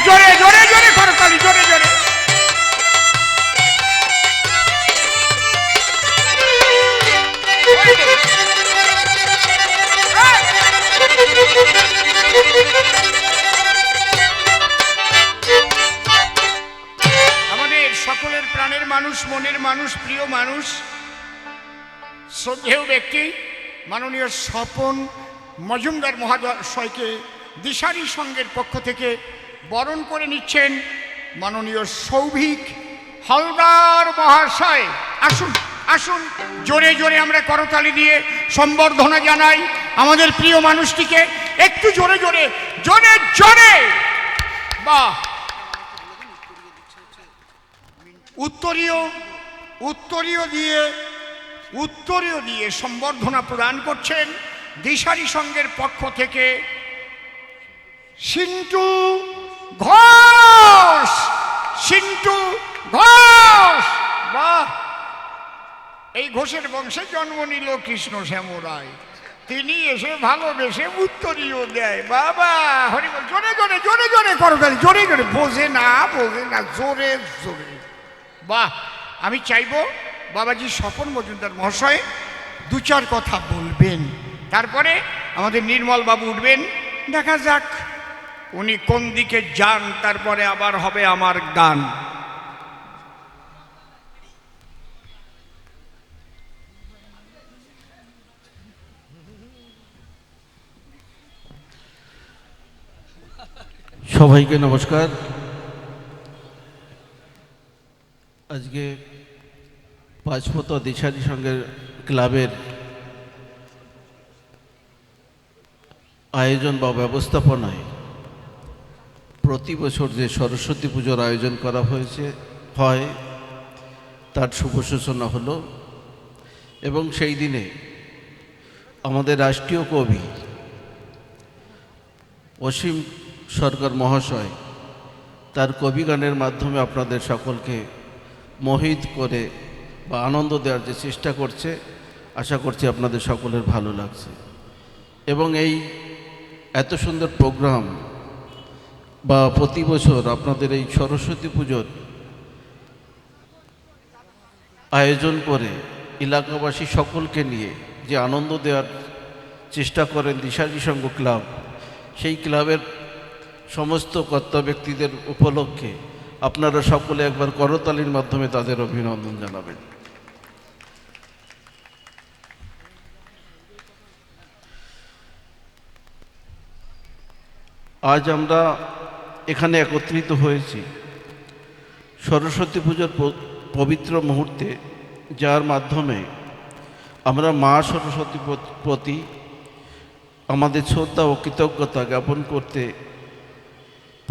জোরে জোরে জোরে করতালি, জোরে জোরে। আমাদের সকলের প্রাণের মানুষ, মনের মানুষ, প্রিয় মানুষ, শ্রদ্ধেয় ব্যক্তি মাননীয় স্বপন মজুমদার মহাশয়কে দিশারি সংঘের পক্ষ থেকে বরণ করে নিচ্ছেন মাননীয় সৌভিক হালদার মহাশয়। আসুন আসুন, জোরে জোরে আমরা করতালি দিয়ে সম্বর্ধনা জানাই আমাদের প্রিয় মানুষটিকে। একটু জোরে জোরে জোরে জোরে। বাহ, উত্তরীয় দিয়ে সম্বর্ধনা প্রদান করছেন দিশারি সংঘের পক্ষ থেকে সিন্টু ঘোষ। সিন্টু ঘোষ, বাহ, এই ঘোষের বংশে জন্ম নিল কৃষ্ণ শ্যাম রায়। তিনি এসে ভালোবেসে উত্তরীয় দেয়। বাবা হরি বল, জোরে জোরে জোরে জোরে করো, তাহলে জোরে জোরে, বোঝে না জোরে জোরে। বাহ, আমি চাইবো বাবাজি স্বপন মজুমদার মহাশয় দু চার কথা বলবেন, তারপরে আমাদের নির্মল বাবু উঠবেন, দেখা যাক উনি কোন দিকে যান, তারপরে আবার হবে আমার গান। সবাইকে নমস্কার। আজকে পাঁচপত দিশারি সঙ্গের ক্লাবের আয়োজন বা ব্যবস্থাপনায় প্রতি বছর যে সরস্বতী পুজোর আয়োজন করা হয় তার শুভ সূচনা হলো, এবং সেই দিনে আমাদের রাষ্ট্রীয় কবি অসীম সরকার মহাশয় তার কবিগানের মাধ্যমে আপনাদের সকলকে মোহিত করে বা আনন্দ দেওয়ার যে চেষ্টা করছে, আশা করছি আপনাদের সকলের ভালো লাগছে। এবং এই এত সুন্দর প্রোগ্রাম বা প্রতি বছর আপনাদের এই সরস্বতী পুজোর আয়োজন করে এলাকাবাসী সকলকে নিয়ে যে আনন্দ দেওয়ার চেষ্টা করেন দিশারি সংঘ ক্লাব, সেই ক্লাবের সমস্ত কর্তা ব্যক্তিদের উপলক্ষে আপনারা সকলে একবার করতালির মাধ্যমে তাদের অভিনন্দন জানাবেন। আজ আমরা এখানে একত্রিত হয়েছি সরস্বতী পুজোর পবিত্র মুহূর্তে, যার মাধ্যমে আমরা মা সরস্বতীর প্রতি আমাদের শ্রদ্ধা ও কৃতজ্ঞতা জ্ঞাপন করতে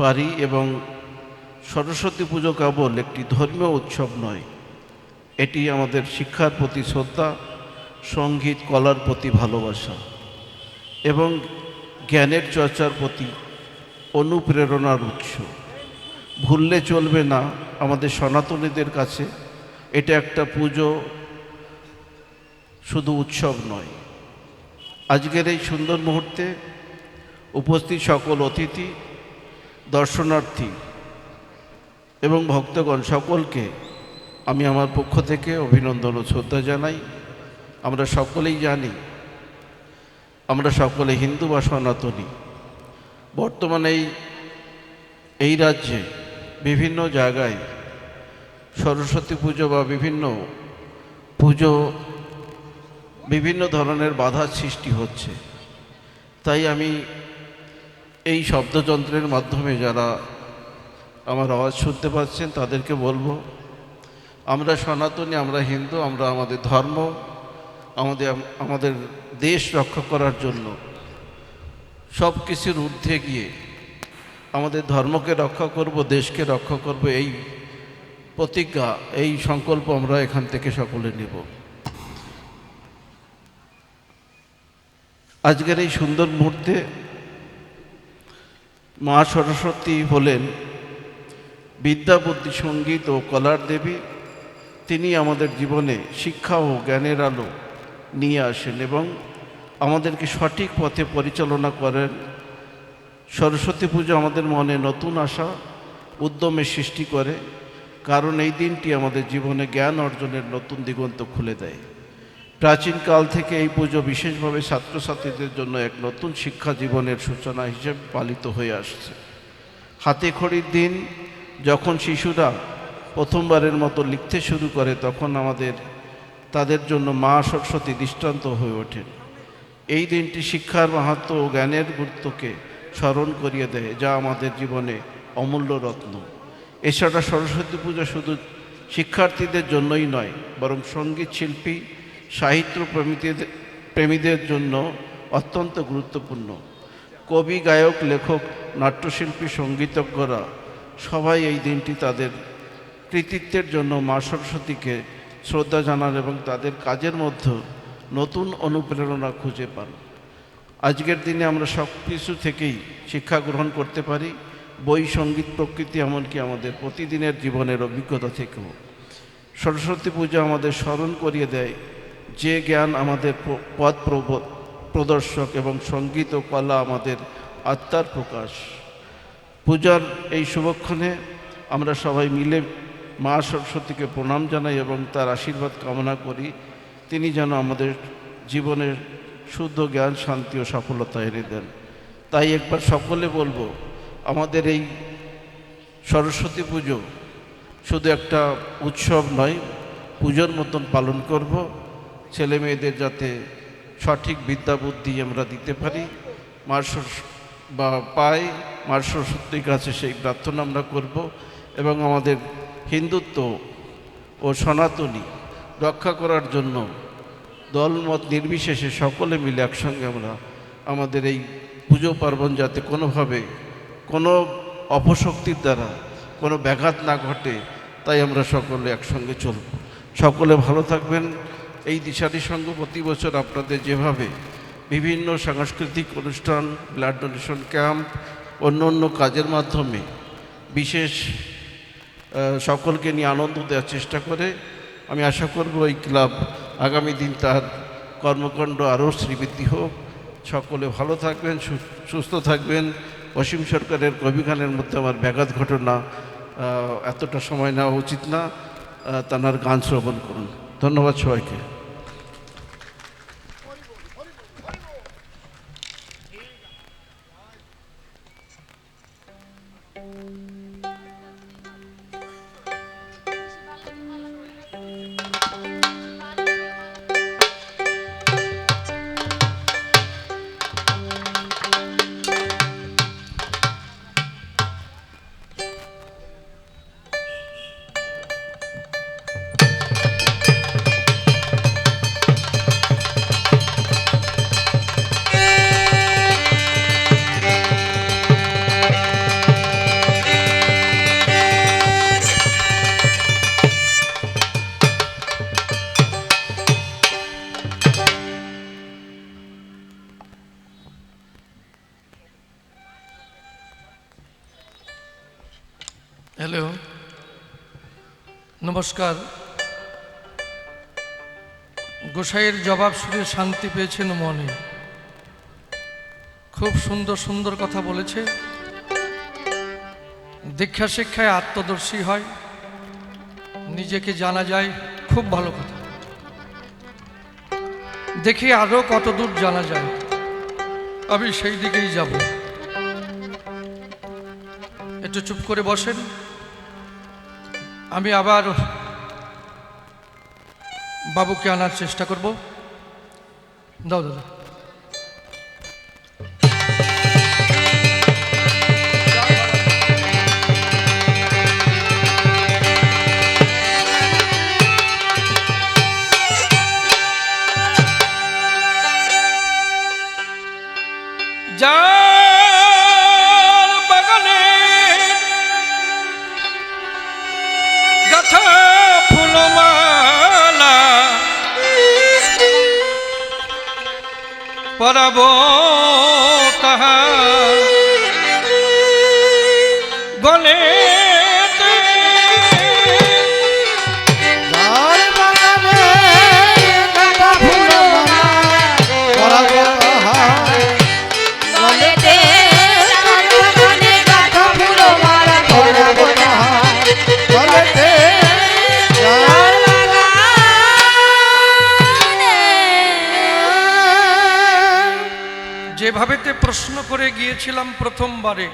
পারি। এবং সরস্বতী পুজো কেবল একটি ধর্মীয় উৎসব নয়, এটি আমাদের শিক্ষার প্রতি শ্রদ্ধা, সঙ্গীত কলার প্রতি ভালোবাসা এবং জ্ঞানের চর্চার প্রতি অনুপ্রেরণার উৎস। ভুললে চলবে না, আমাদের সনাতনীদের কাছে এটা একটা পুজো, শুধু উৎসব নয়। আজকের এই সুন্দর মুহূর্তে উপস্থিত সকল অতিথি, দর্শনার্থী এবং ভক্তগণ সকলকে আমি আমার পক্ষ থেকে অভিনন্দন ও শ্রদ্ধা জানাই। আমরা সকলেই জানি, আমরা সকলে হিন্দু বা সনাতনী। বর্তমানে এই রাজ্যে বিভিন্ন জায়গায় সরস্বতী পুজো বা বিভিন্ন পুজো বিভিন্ন ধরনের বাধার সৃষ্টি হচ্ছে। তাই আমি এই শব্দযন্ত্রের মাধ্যমে যারা আমার আওয়াজ শুনতে পাচ্ছেন তাদেরকে বলবো, আমরা সনাতনী, আমরা হিন্দু, আমরা আমাদের ধর্ম, আমাদের দেশ রক্ষা করার জন্য সব কিছুর ঊর্ধ্বে গিয়ে আমাদের ধর্মকে রক্ষা করব, দেশকে রক্ষা করব, এই প্রতিজ্ঞা, এই সংকল্প আমরা এখান থেকে সকলে নেব। আজকের এই সুন্দর মুহূর্তে মা সরস্বতী হলেন বিদ্যা, বুদ্ধি, সঙ্গীত ও কলার দেবী। তিনি আমাদের জীবনে শিক্ষা ও জ্ঞানের আলো নিয়ে আসেন এবং আমাদেরকে সঠিক পথে পরিচালনা করেন। সরস্বতী পুজো আমাদের মনে নতুন আশা, উদ্যমের সৃষ্টি করে, কারণ এই দিনটি আমাদের জীবনে জ্ঞান অর্জনের নতুন দিগন্ত খুলে দেয়। প্রাচীনকাল থেকে এই পুজো বিশেষভাবে ছাত্রছাত্রীদের জন্য এক নতুন শিক্ষা জীবনের সূচনা হিসেবে পালিত হয়ে আসছে। হাতে খড়ির দিন যখন শিশুরা প্রথমবারের মতো লিখতে শুরু করে, তখন তাদের জন্য মা সরস্বতী দৃষ্টান্ত হয়ে ওঠেন। এই দিনটি শিক্ষার মাহাত্ম্য ও জ্ঞানের গুরুত্বকে স্মরণ করিয়ে দেয়, যা আমাদের জীবনে অমূল্য রত্ন। এছাড়া সরস্বতী পুজো শুধু শিক্ষার্থীদের জন্যই নয়, বরং সঙ্গীত শিল্পী, সাহিত্য প্রেমীদের জন্য অত্যন্ত গুরুত্বপূর্ণ। কবি, গায়ক, লেখক, নাট্যশিল্পী, সঙ্গীতজ্ঞরা সবাই এই দিনটি তাদের কৃতিত্বের জন্য মা সরস্বতীকে শ্রদ্ধা জানান এবং তাদের কাজের মধ্যে নতুন অনুপ্রেরণা খুঁজে পান। আজকের দিনে আমরা সব কিছু থেকেই শিক্ষা গ্রহণ করতে পারি, বই, সঙ্গীত, প্রকৃতি, এমনকি আমাদের প্রতিদিনের জীবনের অভিজ্ঞতা থেকেও। সরস্বতী পূজা আমাদের স্মরণ করিয়ে দেয় যে জ্ঞান আমাদের পথ প্রদর্শক এবং সঙ্গীত ও কলা আমাদের আত্মার প্রকাশ। পূজার এই শুভক্ষণে আমরা সবাই মিলে মা সরস্বতীকে প্রণাম জানাই এবং তার আশীর্বাদ কামনা করি তিনি যেন আমাদের জীবনের শুদ্ধ জ্ঞান, শান্তি ও সফলতা এনে দেন। তাই একবার সকলে বলবো, আমাদের এই সরস্বতী পুজো শুধু একটা উৎসব নয়, পুজোর মতন পালন করব। ছেলে মেয়েদের যাতে সঠিক বিদ্যা বুদ্ধি আমরা দিতে পারি, বা পাই, মা সরস্বতীর কাছে সেই প্রার্থনা আমরা করব এবং আমাদের হিন্দুত্ব ও সনাতনী রক্ষা করার জন্য দলমত নির্বিশেষে সকলে মিলে একসঙ্গে আমরা আমাদের এই পুজো পার্বণ যাতে কোনোভাবে কোনো অপশক্তির দ্বারা কোনো ব্যাঘাত না ঘটে, তাই আমরা সকলে একসঙ্গে চলব। সকলে ভালো থাকবেন। এই দিশারি সঙ্গ প্রতি বছর আপনাদের যেভাবে বিভিন্ন সাংস্কৃতিক অনুষ্ঠান, ব্লাড ডোনেশন ক্যাম্প, অন্য অন্য কাজের মাধ্যমে বিশেষ সকলকে নিয়ে আনন্দ দেওয়ার চেষ্টা করে, আমি আশা করব এই ক্লাব আগামী দিন তার কর্মকাণ্ড আরও শ্রীবৃদ্ধি হোক। সকলে ভালো থাকবেন, সুস্থ থাকবেন। অসীম সরকারের কবিগানের মধ্যে আমার ব্যাঘাত ঘটনা, এতটা সময় নেওয়া উচিত না, তাঁর গান শ্রবণ করুন। ধন্যবাদ সবাইকে। হ্যালো, নমস্কার। গোসাইয়ের জবাব শুনে শান্তি পেয়েছেন মনে। খুব সুন্দর সুন্দর কথা বলেছে। দীক্ষা শিক্ষায় আত্মদর্শী হয়, নিজেকে জানা যায়, খুব ভালো কথা। দেখি আরও কত দূর জানা যায়, আমি সেই দিকেই যাব। একটু চুপ করে বসেন, আমি আবার বাবুকে আনার চেষ্টা করব। দাও দাদা। যার বাগানে গাথা ফুলমালা পরাব তাহার গলে যেভাবেতে প্রশ্ন করে গিয়েছিলাম প্রথমবারে,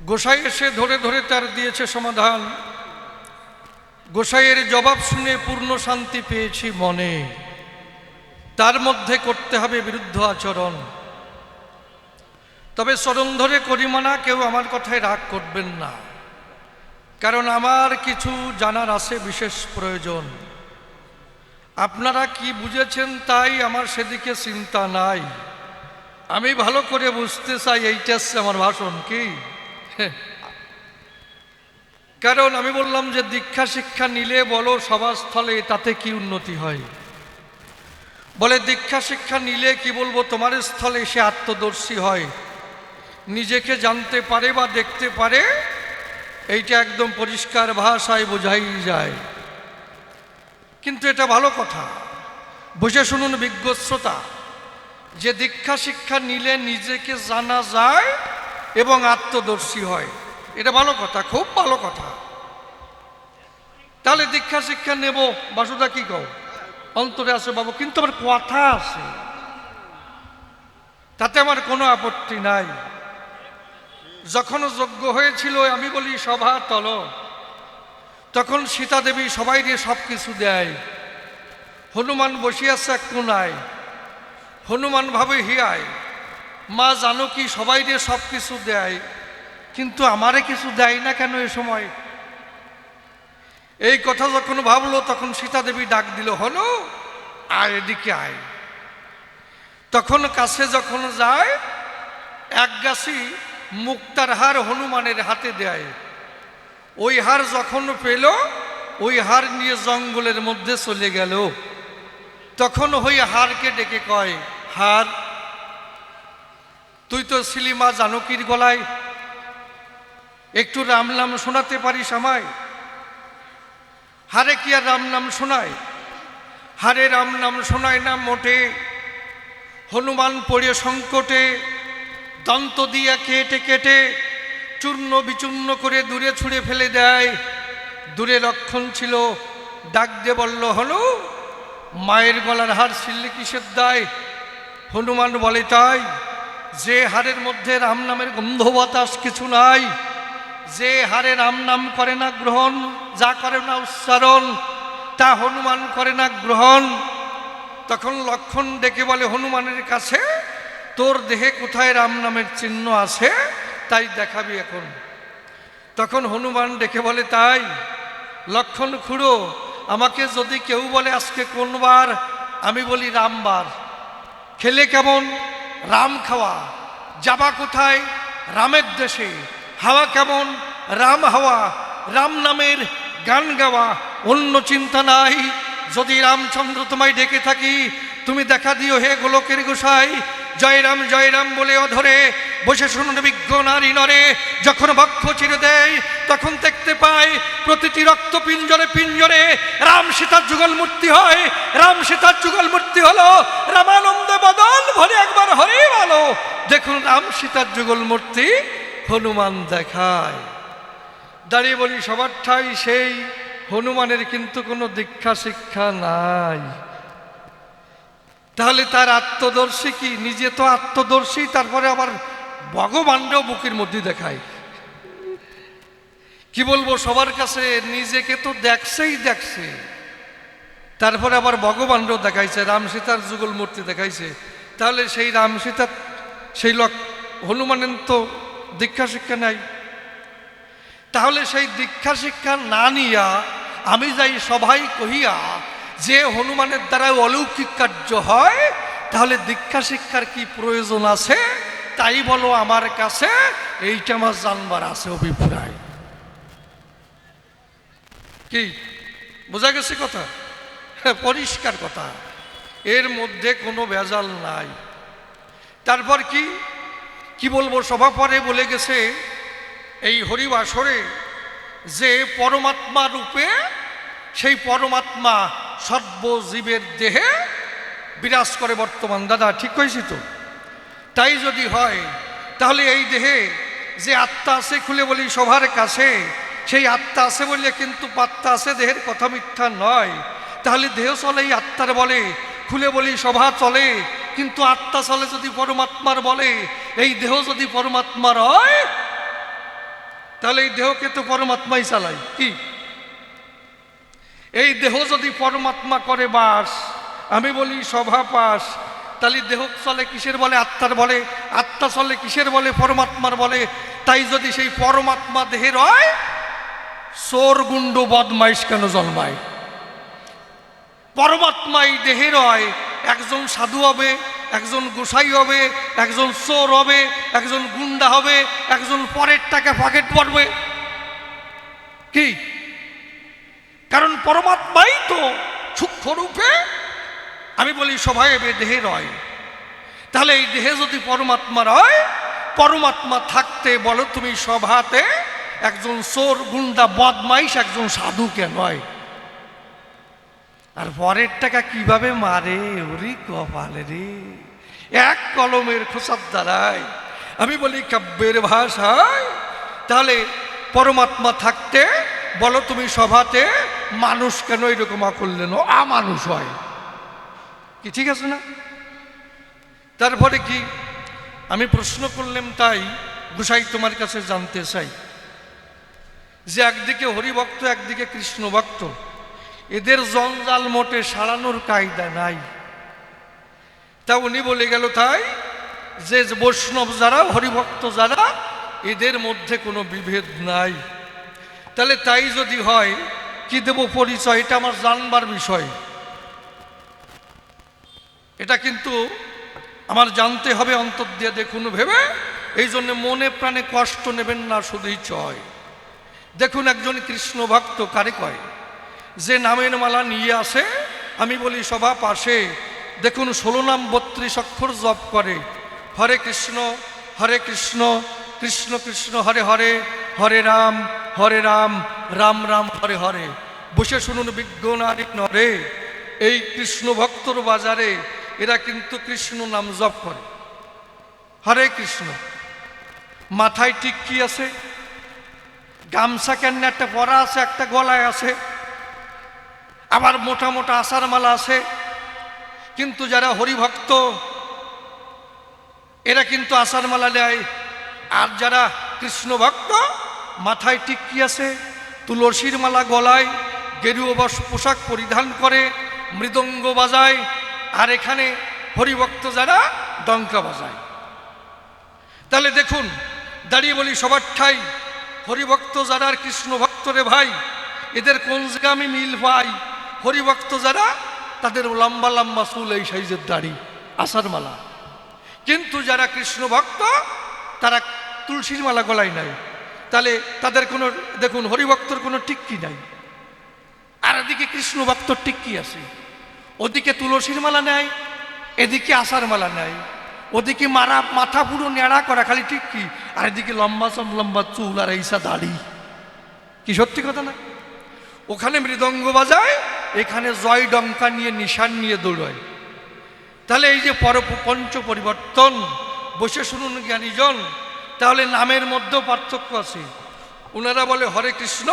গোসাই এসে ধরে ধরে তার দিয়েছে সমাধান। গোসাইয়ের জবাব শুনে পূর্ণ শান্তি পেয়েছি মনে। তার মধ্যে করতে হবে বিরুদ্ধ আচরণ। তবে চরণ ধরে করি মানা, কেউ আমার কথায় রাগ করবেন না, কারণ আমার কিছু জানার আছে বিশেষ প্রয়োজন। আপনারা কি বুঝেছেন তাই আমার সেদিকে চিন্তা নাই। আমি ভালো করে বুঝতে চাই, এইটা হচ্ছে আমার ভাষণ। কি কারণ আমি বললাম যে দীক্ষা শিক্ষা নিলে বলো সভাস্থলে, তাতে কি উন্নতি হয়? বলে দীক্ষা শিক্ষা নিলে কি বলবো, তোমার স্থলে সে আত্মদর্শী হয়, নিজেকে জানতে পারে বা দেখতে পারে। এইটা একদম পরিষ্কার ভাষায় বোঝাই যায়। কিন্তু এটা ভালো কথা, বুঝে শুনুন বিজ্ঞ শ্রোতা। যে দীক্ষা শিক্ষা নিলে নিজেকে জানা যায় এবং আত্মদর্শী হয়। এটা ভালো কথা, খুব ভালো কথা। তাহলে দীক্ষা শিক্ষা নেব, বাসুদা কি কও? অন্তরে আছে বাবু, কিন্তু আমার কথা আছে, তাতে আমার কোনো আপত্তি নাই। যখন যজ্ঞ হয়েছিল, আমি বলি সভা তল, তখন সীতা দেবী সবাই দিয়ে সব কিছু দেয়। হনুমান বসিয়াছে এক কোনায়, হনুমান ভাবে হিয়ায়, মা জানকী সবাই দিয়ে সব কিছু দেয়, কিন্তু আমারে কিছু দেয় না কেন এ সময়? এই কথা যখন ভাবলো, তখন সীতা দেবী ডাক দিল, হলো আয়, এদিকে আয়। তখন কাছে যখন যায়, এক গাছি মুক্তার হার হনুমানের হাতে দেয়। ওই হার যখন পেল, ওই হার নিয়ে জঙ্গলের মধ্যে চলে গেল। তখন ওই হারকে ডেকে কয়, হার, তুই তো ছিলি মা জানকীর গলায়, একটু রাম নাম শোনাতে পারিস আমায়? হারে কি আর রাম নাম শোনায়? হারে রাম নাম শোনায় না মোটে। হনুমান পড়ে সংকটে, দন্ত দিয়া কেটে কেটে চূর্ণ বিচূর্ণ করে দূরে ছুঁড়ে ফেলে দেয়। দূরে রক্ষণ ছিল, ডাক দিয়ে বলল, হনু, মায়ের গলার হার ছিললে কিসের দায়? হনুমান বলে, তাই, যে হারের মধ্যে রাম নামের গন্ধ বাতাস কিছু নাই, যে হারে রাম নাম করে না গ্রহণ, যা করে না উচ্চারণ, তা হনুমান করে না গ্রহণ। তখন লক্ষণ ডেকে বলে হনুমানের কাছে, তোর দেহে কোথায় রাম নামের চিহ্ন আছে, তাই দেখাবি এখন। তখন হনুমান ডেকে বলে, তাই, লক্ষণ খুড়ো, আমাকে যদি কেউ বলে আজকে কোন বার, আমি বলি রামবার। খেলে কেমন? রাম খাওয়া। যাবা কোথায়? রামের দেশে। হাওয়া কেমন? রাম হাওয়া। রাম নামের গান গাওয়া, অন্য চিন্তা নাই। যদি রামচন্দ্র তোমায় ডেকে থাকি, তুমি দেখা দিও হে গোলকের গোসাই। জয় রাম বলে অধরে বসে শুনুন বিজ্ঞ নারী নরে। যখন বক্ষ চিরে দেয়, তখন দেখতে পায় প্রতিটি রক্ত পিঞ্জরে পিঞ্জরে রাম সীতার যুগল মূর্তি হয়। রাম সীতার যুগল মূর্তি হলো রামানন্দে বদল ভরে একবার হরে ভালো। দেখুন রাম সীতার যুগল মূর্তি হনুমান দেখায়। দাঁড়িয়ে বলি, সবার ঠাই সেই, হনুমানের কিন্তু কোনো দীক্ষা শিক্ষা নাই। তাহলে তার আত্মদর্শী কি? নিজে তো আত্মদর্শী, তারপরে আবার ভগবানরাও বুকের মধ্যে দেখায়। কি বলবো সবার কাছে, নিজেকে তো দেখছে, তারপরে আবার ভগবানরাও দেখাইছে, রাম সীতার যুগল মূর্তি দেখাইছে। তাহলে সেই রাম সীতার সেই হনুমানের তো দীক্ষা শিক্ষা নাই। তাহলে সেই দীক্ষা শিক্ষা না নিয়া আমি যাই সবাই কহিয়া যে হনুমানের দ্বারা অলৌকিক কার্য হয়, তাহলে দীক্ষা শিক্ষার কি প্রয়োজন আছে? তাই বলো আমার কাছে, এইটা আমার জানবার আছে অভিপ্রায়। কি বোঝা গেছে কথা? পরিষ্কার কথা, এর মধ্যে কোনো ভেজাল নাই। তারপর কি বলবো, সভা পরে বলে গেছে এই হরিবাসরে যে পরমাত্মা রূপে সেই পরমাত্মা সর্বজীবের দেহে বিরাজ করে বর্তমান। দাদা ঠিক কইছি তো? তাই যদি হয়, তাহলে এই দেহে যে আত্মা আছে, খুলে বলি সবার কাছে, সেই আত্মা আছে বললে কিন্তু পাত্তা আছে, দেহের কথা মিথ্যা নয়। তাহলে দেহ চলে এই আত্মার বলে, খুলে বলি সভা চলে, কিন্তু আত্মা চলে যদি পরমাত্মার বলে। এই দেহ যদি পরমাত্মার হয়, তাহলে এই দেহকে তো পরমাত্মাই চালাই। কি এই দেহ যদি পরমাত্মা করে বাস, আমি বলি সভা পাস, তাহলে দেহ চলে কিসের বলে? আত্মার বলে। আত্মা চলে কিসের বলে? পরমাত্মার বলে। তাই যদি সেই পরমাত্মা দেহের হয়, চোর গুন্ড বদমাইশ কেন জন্মায়? পরমাত্মাই দেহের হয়, একজন সাধু হবে, একজন গোসাই হবে, একজন চোর হবে, একজন গুন্ডা হবে, একজন পরের টাকা পকেট পড়বে। কি কারণ পরমাত্মাই তো সূক্ষ্ম রূপে, আমি বলি সবাই দেহের হয়। তাহলে এই দেহে যদি পরমাত্মার হয়, পরমাত্মা থাকতে বলো তুমি সভাতে একজন চোর গুন্ডা বদমাইশ একজন সাধু কেন হয়? আর পরের টাকা কিভাবে মারে? ওরে কপালে রে, এক কলমের খোসার দ্বারাই। আমি বলি কাব্যের ভাষায়, তাহলে পরমাত্মা থাকতে বলো তুমি সভাতে মানুষ কেন এরকম করলেন, আমানুষ হয় কি? ঠিক আছে না? তারপরে কি আমি প্রশ্ন করলাম, তাই গোসাই তোমার কাছে জানতে চাই যে একদিকে হরিভক্ত একদিকে কৃষ্ণ ভক্ত, এদের জঞ্জাল মোটে সারানোর কায়দা নাই। তা উনি বলে গেল তাই যে বৈষ্ণব যারা হরিভক্ত যারা এদের মধ্যে কোনো বিভেদ নাই। তাহলে তাই যদি হয় কি দেব পরিচয়, এটা আমার জানবার বিষয়, এটা কিন্তু আমার জানতে হবে অন্তর দিয়ে দেখুন ভেবে। এই জন্য মনে প্রাণে কষ্ট নেবেন না, শুধুই চয়। দেখুন একজন কৃষ্ণ ভক্ত কারে কয়? যে নামের মালা নিয়ে আসে, আমি বলি সভা পাশে দেখুন 16 নাম 32 অক্ষর জপ করে, হরে কৃষ্ণ কৃষ্ণ কৃষ্ণ হরে হরে, হরে রাম রাম রাম হরে হরে। বসে শুনুন বিজ্ঞ নারী নরে, এই কৃষ্ণ ভক্তর বাজারে এরা কিন্তু কৃষ্ণ নাম জপ করে, হরে কৃষ্ণ। মাথায় টিক্কি আছে, গামছা কেন একটা পরা আছে, একটা গলায় আছে, আবার মোটা মোটা আষাঢ় মালা আছে। কিন্তু যারা হরিভক্ত এরা কিন্তু আষাঢ় মালা নেয়। আর যারা কৃষ্ণ ভক্ত মাথায় টিক্কি আছে, তুলসীর মালা গলায়, গেরুয়া পোশাক পরিধান করে, মৃদঙ্গ বাজায়। আর এখানে হরিভক্ত যারা ডঙ্কা বাজায়। তাহলে দেখুন দাঁড়িয়ে বলি সবার ঠাই হরিভক্ত যারা আর কৃষ্ণ ভক্তরে ভাই, এদের কোন জায়গা আমি মিল পাই? হরিভক্ত যারা তাদের লম্বা লম্বা চুল, এই সাইজের দাড়ি, আষাঢ় মালা। কিন্তু যারা কৃষ্ণ ভক্ত তারা তুলসীর মালা গলায় নাই। তাহলে তাদের কোনো দেখুন হরিভক্তর কোনো টিক্কি নাই, আর এদিকে কৃষ্ণ ভক্তর টিক্কি আছে। ওদিকে তুলসীর মালা নেয়, এদিকে আষাঢ় মালা নেয়। ওদিকে মাথা পুরো নেড়া করা খালি টিক্কি, আর এদিকে লম্বা লম্বা চুল আর এইসা দাড়ি। কি সত্যি কথা না? ওখানে মৃদঙ্গ বাজায়, এখানে জয় ডঙ্কা নিয়ে নিশান নিয়ে দৌড়ায়। তাহলে এই যে পঞ্চ পরিবর্তন, বসে শুনুন জ্ঞানীজন। তাহলে নামের মধ্যেও পার্থক্য আছে। ওনারা বলে হরে কৃষ্ণ,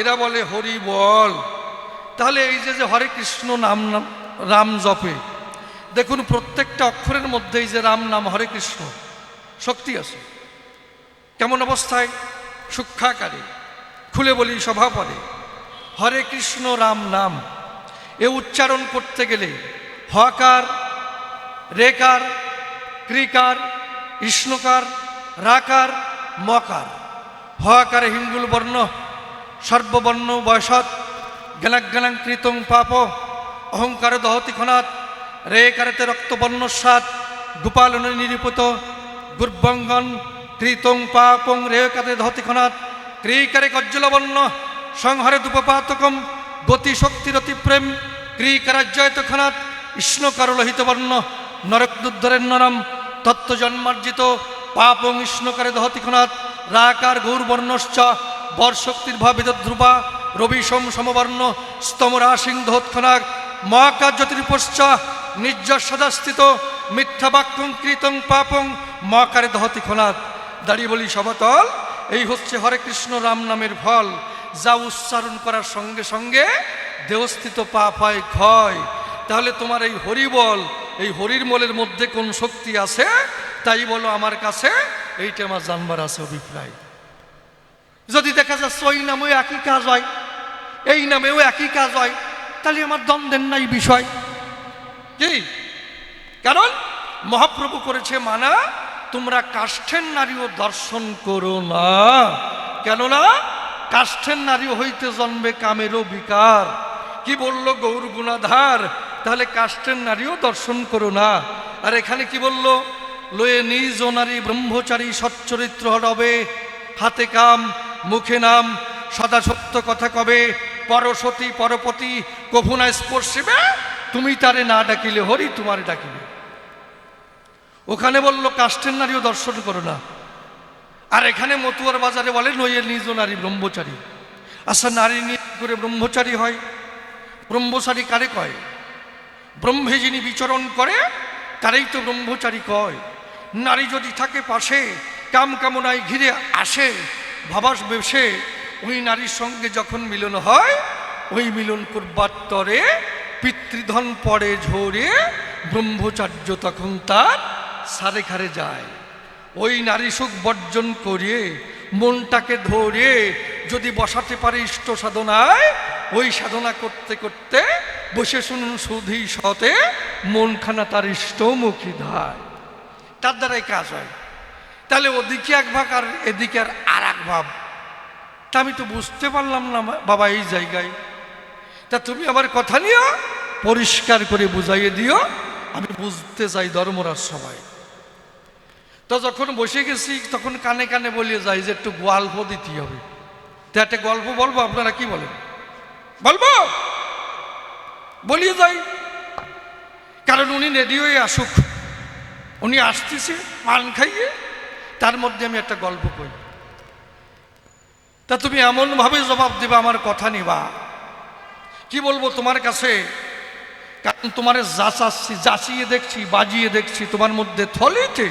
এরা বলে হরি বল। তাহলে এই যে হরে কৃষ্ণ নাম রাম জপে, দেখুন প্রত্যেকটা অক্ষরের মধ্যে এই যে রাম নাম হরে কৃষ্ণ শক্তি আছে। কেমন অবস্থায়? সূক্ষ্মাকারে। খুলে বলি সভা পরে, হরে কৃষ্ণ রাম নাম এ উচ্চারণ করতে গেলে হকার, রেকার, ক্রিকার, ইষ্ণকার, রাকার, মকার। হকারে হিঙ্গুল বর্ণ, সর্ববর্ণ বয়সৎ, জ্ঞানাজ্ঞানাং কৃতং পাপ, অহংকারে দহতি খনাত, রেকারেতে রক্তবর্ণস্বাদ, গোপালন নিরূপিত, গুর্বঙ্গন কৃতং পাপং রেকারে দহতি খনাত, ক্রিকারে কজ্জলবর্ণ, সংহারে দুপপাতকম, গতি শক্তিরতি প্রেম, ক্রিকারাজ্যয়ত খনাত, ইষ্ণকার লোহিত বর্ণ, নরকদুদ্ধরের নরম, তত্ত্বজন্মার্জিত, পাপং ইষ্ণকারে দহতি খনাত, রাকার গৌরবর্ণশ্চ, বরশক্তির ভাবিত ধ্রুবা, রবিসম সমবর্ণ, স্তমরাশিং দহৎখনাক, মহাকার জ্যোতির্পশ্চ, নির্যর সদাস্থিত, মিথ্যা বাক্যং কৃতং পাপং মহাকারে দহতি খনাত। দাঁড়িয়ে বলি সবাতল, এই হচ্ছে হরে কৃষ্ণ রাম নামের ফল, যা উচ্চারণ করার সঙ্গে সঙ্গে দেহস্থিত পাপ হয় ক্ষয়। তাহলে তোমার এই হরি বল, এই হরির মলের মধ্যে কোন শক্তি আছে তাই বলো আমার কাছে, এইটা আমার জানবার আছে অভিপ্রায়। যদি দেখা যাচ্ছে ওই নামেও একই কাজ হয়, এই নামেও একই কাজ হয়, তাহলে আমার দ্বন্দ্বের নাই বিষয় কি? কারণ মহাপ্রভু করেছে মানা, তোমরা কাষ্ঠের নারীও দর্শন করো না। কেননা কাষ্ঠের নারী হইতে জন্মে কামেরও বিকার। কি বলল গৌর গুণাধার? তাহলে কাষ্ঠের নারীও দর্শন করো না। আর এখানে কি বলল? লয়ে নিজ নারী ব্রহ্মচারী সচ্চরিত্র হবে, হাতে কাম মুখে নাম, সদা সত্য কথা কবে, পরসতী পরপতি কভু না স্পর্শিবে, তুমি তারে না ডাকিলে হরি তোমারে ডাকিবে। ওখানে বলল কাষ্ঠের নারীও দর্শন করো না, আর এখানে মতুয়ার বাজারে বলে নইয়ে নিজ নারী ব্রহ্মচারী। আচ্ছা নারী নিয়ে করে ব্রহ্মচারী হয়? ব্রহ্মচারী কারে কয়? ব্রহ্মে যিনি বিচরণ করে তারাই তো ব্রহ্মচারী কয়। নারী যদি থাকে পাশে, কাম কামনায় ঘিরে আসে, ভাবাস বেশে, ওই নারীর সঙ্গে যখন মিলন হয়, ওই মিলন করবার তরে পিতৃধন পড়ে ঝরে, ব্রহ্মচার্য তখন তার সারে খারে যায়। ওই নারী সুখ বর্জন করে মনটাকে ধরে যদি বসাতে পারে ইষ্ট সাধনায়, ওই সাধনা করতে করতে বসে শুনুন সুধী সতে মনখানা তার ইষ্টমুখী ধায়, তার দ্বারাই কাজ হয়। তাহলে ওদিকে এক ভাগ আর এদিকে আর এক ভাব। তা আমি তো বুঝতে পারলাম না বাবা এই জায়গায়। তা তুমি আমার কথা নিও, পরিষ্কার করে বুঝাইয়ে দিও, আমি বুঝতে চাই ধর্মরাজ সবাই। তো যখন বসে গেছি তখন কানে কানে বলিয়ে যাই যে একটু গল্প দিতে হবে। তো একটা গল্প বলবো, আপনারা কি বলেন? বলবো, বলিয়ে যাই। কারণ উনি রেডি হয়ে আসুক, উনি আসতেছে পান খাইয়ে, তার মধ্যে আমি একটা গল্প কই। তা তুমি এমনভাবে জবাব দেবা, আমার কথা নিবা। কি বলবো তোমার কাছে? কারণ তোমার যাচাচ্ছি, যাচিয়ে দেখছি, বাজিয়ে দেখছি তোমার মধ্যে থলিতে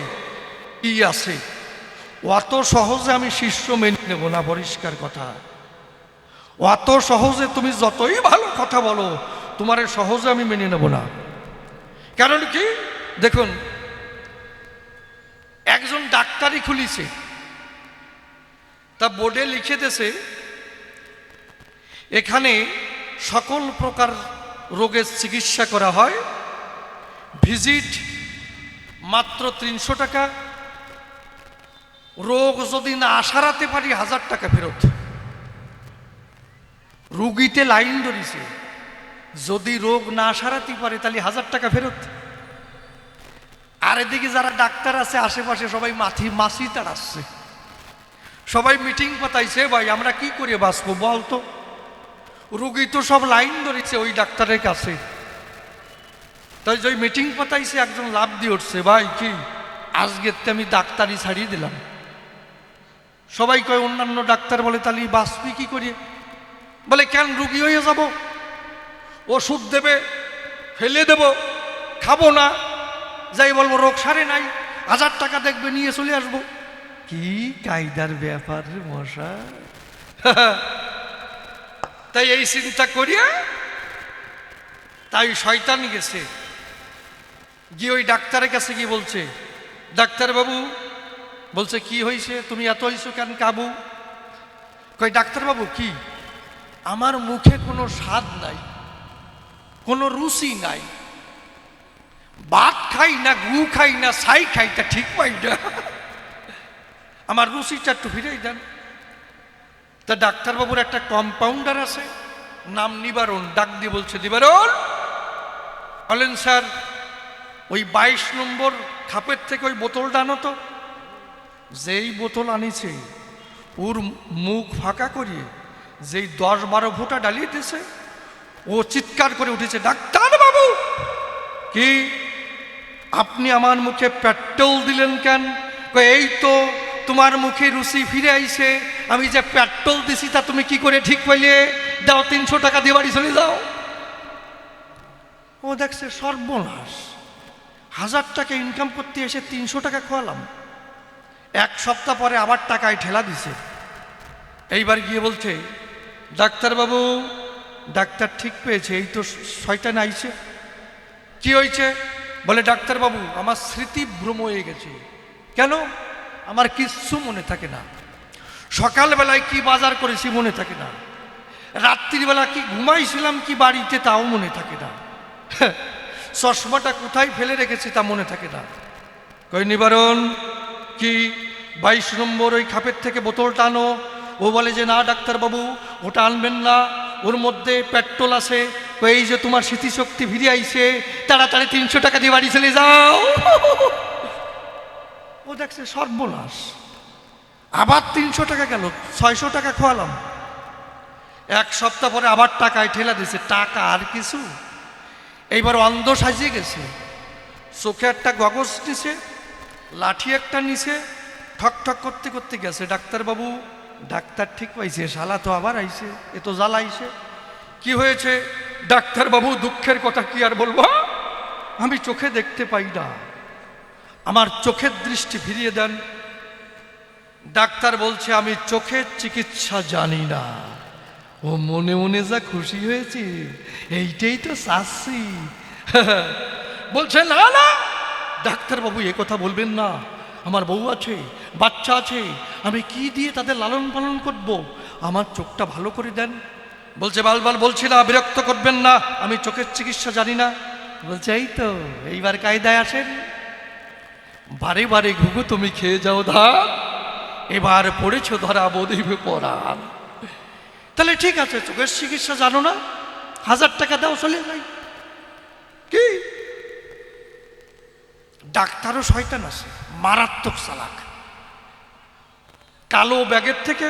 কি আছে। অত সহজে আমি শিষ্য মেনে নেব না, পরিষ্কার কথা। অত সহজে তুমি যতই ভালো কথা বলো, তোমার সহজে আমি মেনে নেব না। কারণ কি, দেখুন, একজন ডাক্তারি খুলিছে, তা বোর্ডে লিখে দিয়েছে এখানে সকল প্রকার রোগের চিকিৎসা করা হয়, ভিজিট মাত্র 300 টাকা, রোগ যদি না সারাতে পারি 1000 টাকা ফেরত। রুগীতে লাইন ধরিছে, যদি রোগ না সারাতে পারে তাহলে 1000 টাকা ফেরত। আর এদিকে যারা ডাক্তার আছে আশেপাশে সবাই মাছি তাড়াচ্ছে, সবাই মিটিং পাতাইছে, ভাই আমরা কি করে বাঁচবো বলতো? রুগী তো সব লাইন ধরেছে ওই ডাক্তারের কাছে। তাই যে মিটিং পাতাইছে একজন লাভ দিয়ে উঠছে, ভাই কি আজকে আমি ডাক্তারি ছাড়িয়ে দিলাম। সবাই কয়, অন্যান্য ডাক্তার বলে তাহলে বাঁচবি কি করে? বলে কেন, রুগী হয়ে যাব, ওষুধ দেবে ফেলে দেব, খাবো না, যাই বলবো রোগ সারে নাই, 1000 টাকা দেখবে নিয়ে চলে আসবো। কি কায়দার ব্যাপার মশা। তাই এই চিন্তা করিয়া তাই শয়তান গেছে, গিয়ে ওই ডাক্তারের কাছে গিয়ে বলছে, ডাক্তার বাবু, বলছে কি হয়েছে, তুমি এত হয়েছো কেন কাবু? কই ডাক্তার বাবু কি, আমার মুখে কোনো স্বাদ নাই, কোনো রুচি নাই, ভাত খাই না, গু খাই না, ছাই খাই, তা ঠিক পাই না, আমার রুচিটা একটু ফিরেই দেন। তা ডাক্তারবাবুর একটা কম্পাউন্ডার আছে, নাম নিবারণ, ডাক দিয়ে বলছে, নিবারণ, বলেন স্যার, ওই 22 নম্বর খাপের থেকে ওই বোতলটা আনো তো। যেই বোতল আনিছে, ওর মুখ ফাঁকা করিয়ে যেই 10-12 ফোঁটা ডালিয়ে দিয়েছে, ও চিৎকার করে উঠেছে, ডাক্তার বাবু কি আপনি আমার মুখে পেট্রোল দিলেন কেন? এই তো তোমার মুখে রুচি ফিরে আইছে, আমি যে পেট্রোল দিছি তা তুমি কি করে ঠিক পাইলে? দাও 300 টাকা দিয়ে বাড়ি চলে যাও। ও দেখছে সর্বনাশ, 1000 টাকা ইনকাম করতে এসে 300 টাকা খোয়ালাম। 1 সপ্তাহ পরে আবার টাকায় ঠেলা দিছে। এইবার গিয়ে বলছে, ডাক্তারবাবু, ডাক্তার ঠিক পেয়েছে, এই তো শয়তান আইছে। কি হয়েছে? বলে ডাক্তারবাবু, আমার স্মৃতিভ্রম হয়ে গেছে। কেন? আমার কিচ্ছু মনে থাকে না, সকালবেলায় কি বাজার করেছি মনে থাকে না, রাত্রিবেলা কি ঘুমাইছিলাম কি বাড়িতে তাও মনে থাকে না, চশমাটা কোথায় ফেলে রেখেছি তা মনে থাকে না। কই নিবারণ, কি 22 নম্বর ওই খাপের থেকে বোতলটা আনো। ও বলে যে না ডাক্তারবাবু, ওটা আনবেন না, ওর মধ্যে পেট্রোল আছে। এই যে তোমার স্মৃতিশক্তি ফিরে আইছে, তাড়াতাড়ি 300 টাকা দিয়ে বাড়ি চলে যাও। ও দেখছে সর্বনাশ, আবার 300 টাকা গেল, 600 টাকা খোয়ালাম। 1 সপ্তাহ পরে আবার টাকায় ঠেলা দিছে, টাকা আর কিছু। এইবার অন্ধ সাজিয়ে গেছে, চোখে একটা গগজ নিছে, লাঠি একটা নিছে, ঠক ঠক করতে করতে গেছে। ডাক্তারবাবু, ডাক্তার ঠিক পাইছে, শালা তো আবার আইছে, এ তো জ্বালাইছে। কি হয়েছে? ডাক্তারবাবু দুঃখের কথা কি আর বলবো, আমি চোখে দেখতে পাই না, আমার চোখের দৃষ্টি ফিরিয়ে দেন। ডাক্তার বলছে আমি চোখের চিকিৎসা জানি না। ও মনে মনে যা খুশি হয়েছে, এইটাই তো চাচ্ছি। বলছে না না ডাক্তারবাবু, এ কথা বলবেন না, আমার বউ আছে, বাচ্চা আছে, আমি কি দিয়ে তাদের লালন পালন করব, আমার চোখটা ভালো করে দেন। বলছে বালবাল বলছি না, বিরক্ত করবেন না, আমি চোখের চিকিৎসা জানি না। বলছে এই তো এইবার কায়দায় আসেন, বারে বারে ঘুঘু তুমি খেয়ে যাও ধান, এবার পড়েছো ধরা বদিবে পরাণ। তাহলে ঠিক আছে, চোখের চিকিৎসা জানো না, 1000 টাকা দাও চলে যাই। কি ডাক্তারও শয়তান আছে, মারাত্মক চালাক। কালো ব্যাগের থেকে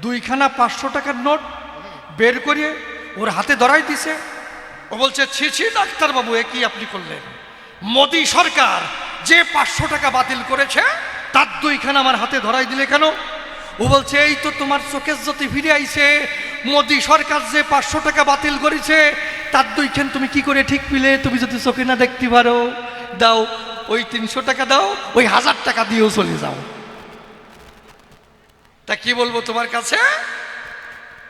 2খানা 500 টাকার নোট বের করিয়ে ওর হাতে ধরাই দিছে। ও বলছে ছি ছি ডাক্তারবাবু, এ কি আপনি করলেন? মোদি সরকার যে 500 টাকা বাতিল করেছে তার 2খানা আমার হাতে ধরাই দিলে কেন? ও বলছে এই তো তোমার চোখের জ্যোতি ফিরে আইছে, মোদি সরকার যে 500 টাকা বাতিল করেছে তার 2খান তুমি কি করে ঠিক পিলে? তুমি যদি চোখে না দেখতে পারো, দাও ওই 300 টাকা দাও, ওই 1000 টাকা দিয়েও চলে যাও। তা কি বলবো তোমার কাছে?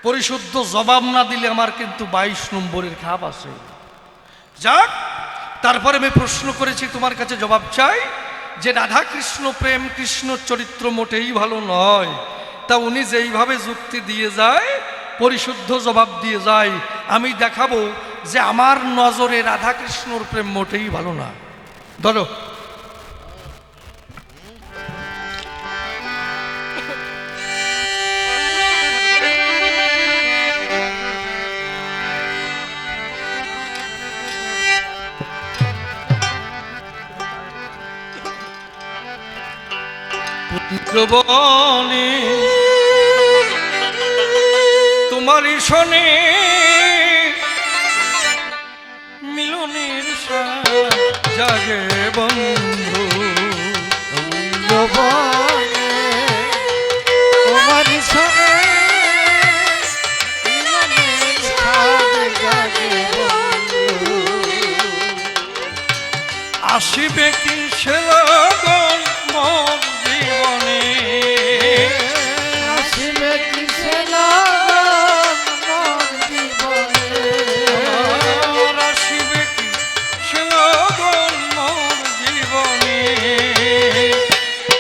পরিশুদ্ধ জবাব না দিলে আমার কিন্তু 22 নম্বরের খাপ আছে। যাক, তারপরে আমি প্রশ্ন করেছি, তোমার কাছে জবাব চাই যে রাধা কৃষ্ণ প্রেম, কৃষ্ণ চরিত্র মোটেই ভালো নয়। তা উনি যেইভাবে যুক্তি দিয়ে যায়, পরিশুদ্ধ জবাব দিয়ে যায়, আমি দেখাবো যে আমার নজরে রাধা কৃষ্ণর প্রেম মোটেই ভালো না। ধরো পুত্রবনে তোমারই শোনে মিলনের জাগে বন্ধু। যৌবনে তোমার সঙ্গে মিলনের স্বাদ জাগে বন্ধু। আসিবে কি সে লগন মোর জীবনে, আসিবে কি সে লগন মোর জীবনে। আসিবে কি সে লগন মোর জীবনে।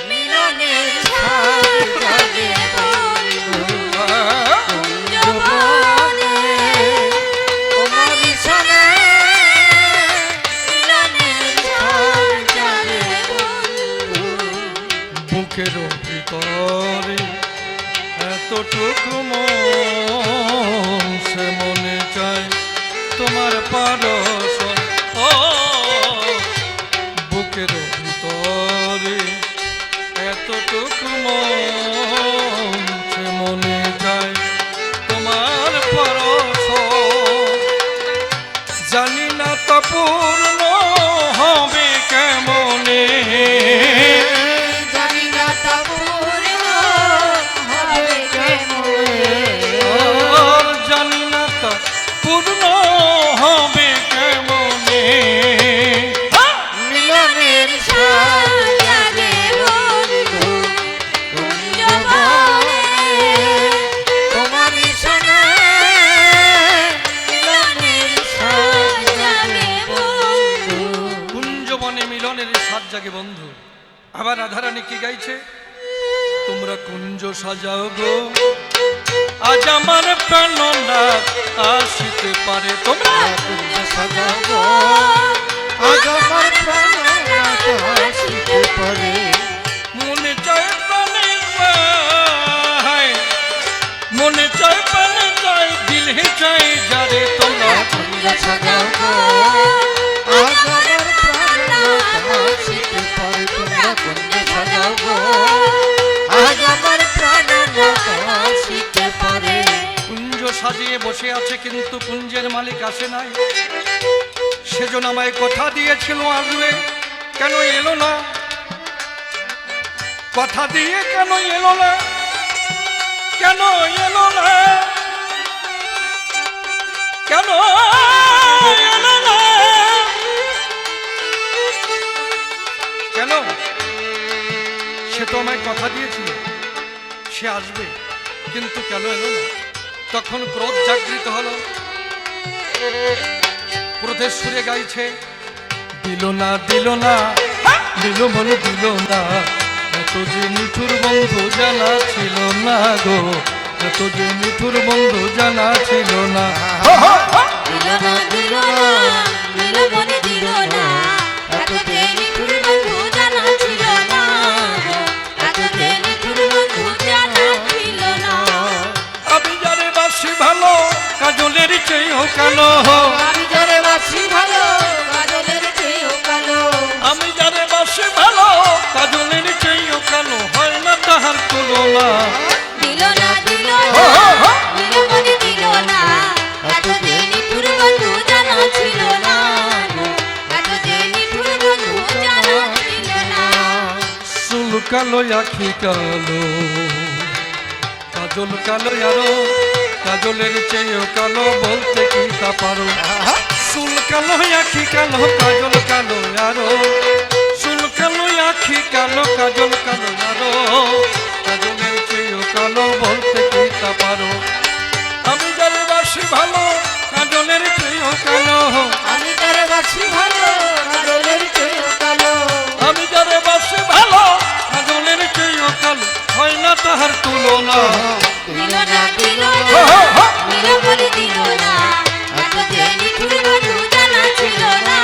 মিলনের স্বাদ জাগে বন্ধু। যৌবনে তোমার সঙ্গে মিলনের স্বাদ জাগে বন্ধু। বুকের ভিতরে এতটুকু মন, সে মনে চায় তোমার পারসন। ও বুকের ভিতরে এতটুকু মন, সে মনে চায় তোমার পরশন। জানি না তা পূর্ণ হবে কেমনে, জানি না তা পূর্ণ হবে কেমনে। জানি না তা পূর্ণ হবে কেমনে। মিলনের স্বাদ জাগে বন্ধু। যৌবনে তোমার সঙ্গে মিলনের স্বাদ জাগে বন্ধু। কুঞ্জবনে মিলনের সাজ জাগে বন্ধু। আবার রাধারানী কি গাইছে? তোমরা কুঞ্জ সাজাও গো, আজ আমার প্রাণনাথ আসিতে পারে। তোমরা কুঞ্জ সাজাও গো, আজ আমার প্রাণনাথ আসিতে পারে। মনে চায় প্রাণে চায়, মনে চায় প্রাণে চায়, দিলে চাই যারে। তোমরা কুঞ্জ সাজাও গো, আজ আমার প্রাণনাথ আসিতে পারে। তোমরা কুঞ্জ সাজাও গো, আজ আমার প্রাণনাথ আসিতে পারে। কুঞ্জ সাজিয়ে বসে আছে, কিন্তু কুঞ্জের মালিক আসে নাই। সেজন আমায় কথা দিয়েছিল আসবে, কেন এলো না? কথা দিয়ে কেন এলো না? কেন এলো না? কেন এলো না? আমায় কথা দিয়েছিল সে আসবে, কিন্তু কেন এলো না? তখন ক্রোধ জাগৃত হলো, ক্রোধের সুরে গাইছে, দিল না দিল না, দিল মনে দিল না, এত যে মিঠুর বন্ধু জানা ছিল না গো, এত যে মিঠুর বন্ধু জানা ছিল না। দিল না দিল না, দিল মনে দিল না, এত যে নিঠুর বন্ধু জানা ছিল না, এত যে নিঠুর বন্ধু জানা ছিল না। আমি যারে বাসি ভালো কাজলের চেয়েও কালো, আমি যারে বাসি ভালো কাজলের চেয়েও কালো, আমি যারে বাসি ভালো কাজলের চেয়েও কালো, হয় না তাহার তুলনা। দিল না দিল না, দিল মনে দিল না, এত যে নিঠুর বন্ধু জানা ছিল না, এত যে নিঠুর বন্ধু জানা ছিল না। চুল কালো আখি কালো, কাজল কালো আরো, কাজলের চেয়েও কালো, বলতে কি তা পারো? চুল কালো আখি কালো, কাজল কালো আরো, চুল কালো আখি কালো, কাজল কালো আরো, কাজলের চেয়েও কালো, বলতে কি তা পারো? আমি যারে বাসি ভালো কাজলের চেয়েও কালো, আমি যারে বাসি ভালো কাজলের চেয়েও কালো, আমি যারে বাসি ভালো কাজলের চেয়েও কালো, হয় না তাহার তুলনা। দিল না দিল না, দিল বলে দিল না, এত যে নিঠুর বন্ধু জানা ছিল না,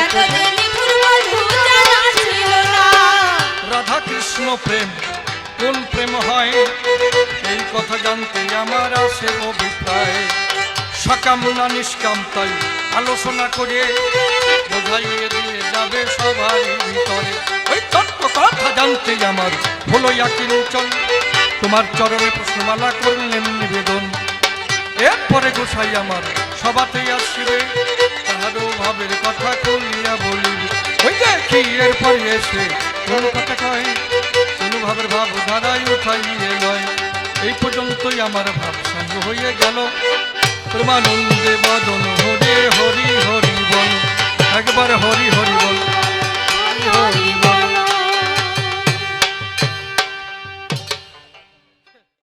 এত যে নিঠুর বন্ধু জানা ছিল না। রাধা কৃষ্ণ প্রেম কোন প্রেম হয়, এই কথা জানতে আমার আছে অভিপ্রায়। সকাম না নিষ্কাম তাই আলোচনা করে বোঝাইয়ে দিয়ে যাবে সবার ভিতরে। ওই তত্ত্ব কথা জানতে আমার হলো কিঞ্চন, তোমার চরণে প্রশ্নমালা করলেন নিবেদন। এরপরে গোসাই আমার সবাতেই আসবে, তাহারও ভাবের কথা খুলিয়া বলিবে। ওই দেখি এরপরে এসে কোন কথা কয়, কোন ভাবের ভাব ধারায় উঠাইয়ে লয়। এই পর্যন্তই আমার ভাব সঙ্গ হয়ে গেল, প্রেমানন্দে বদন হরে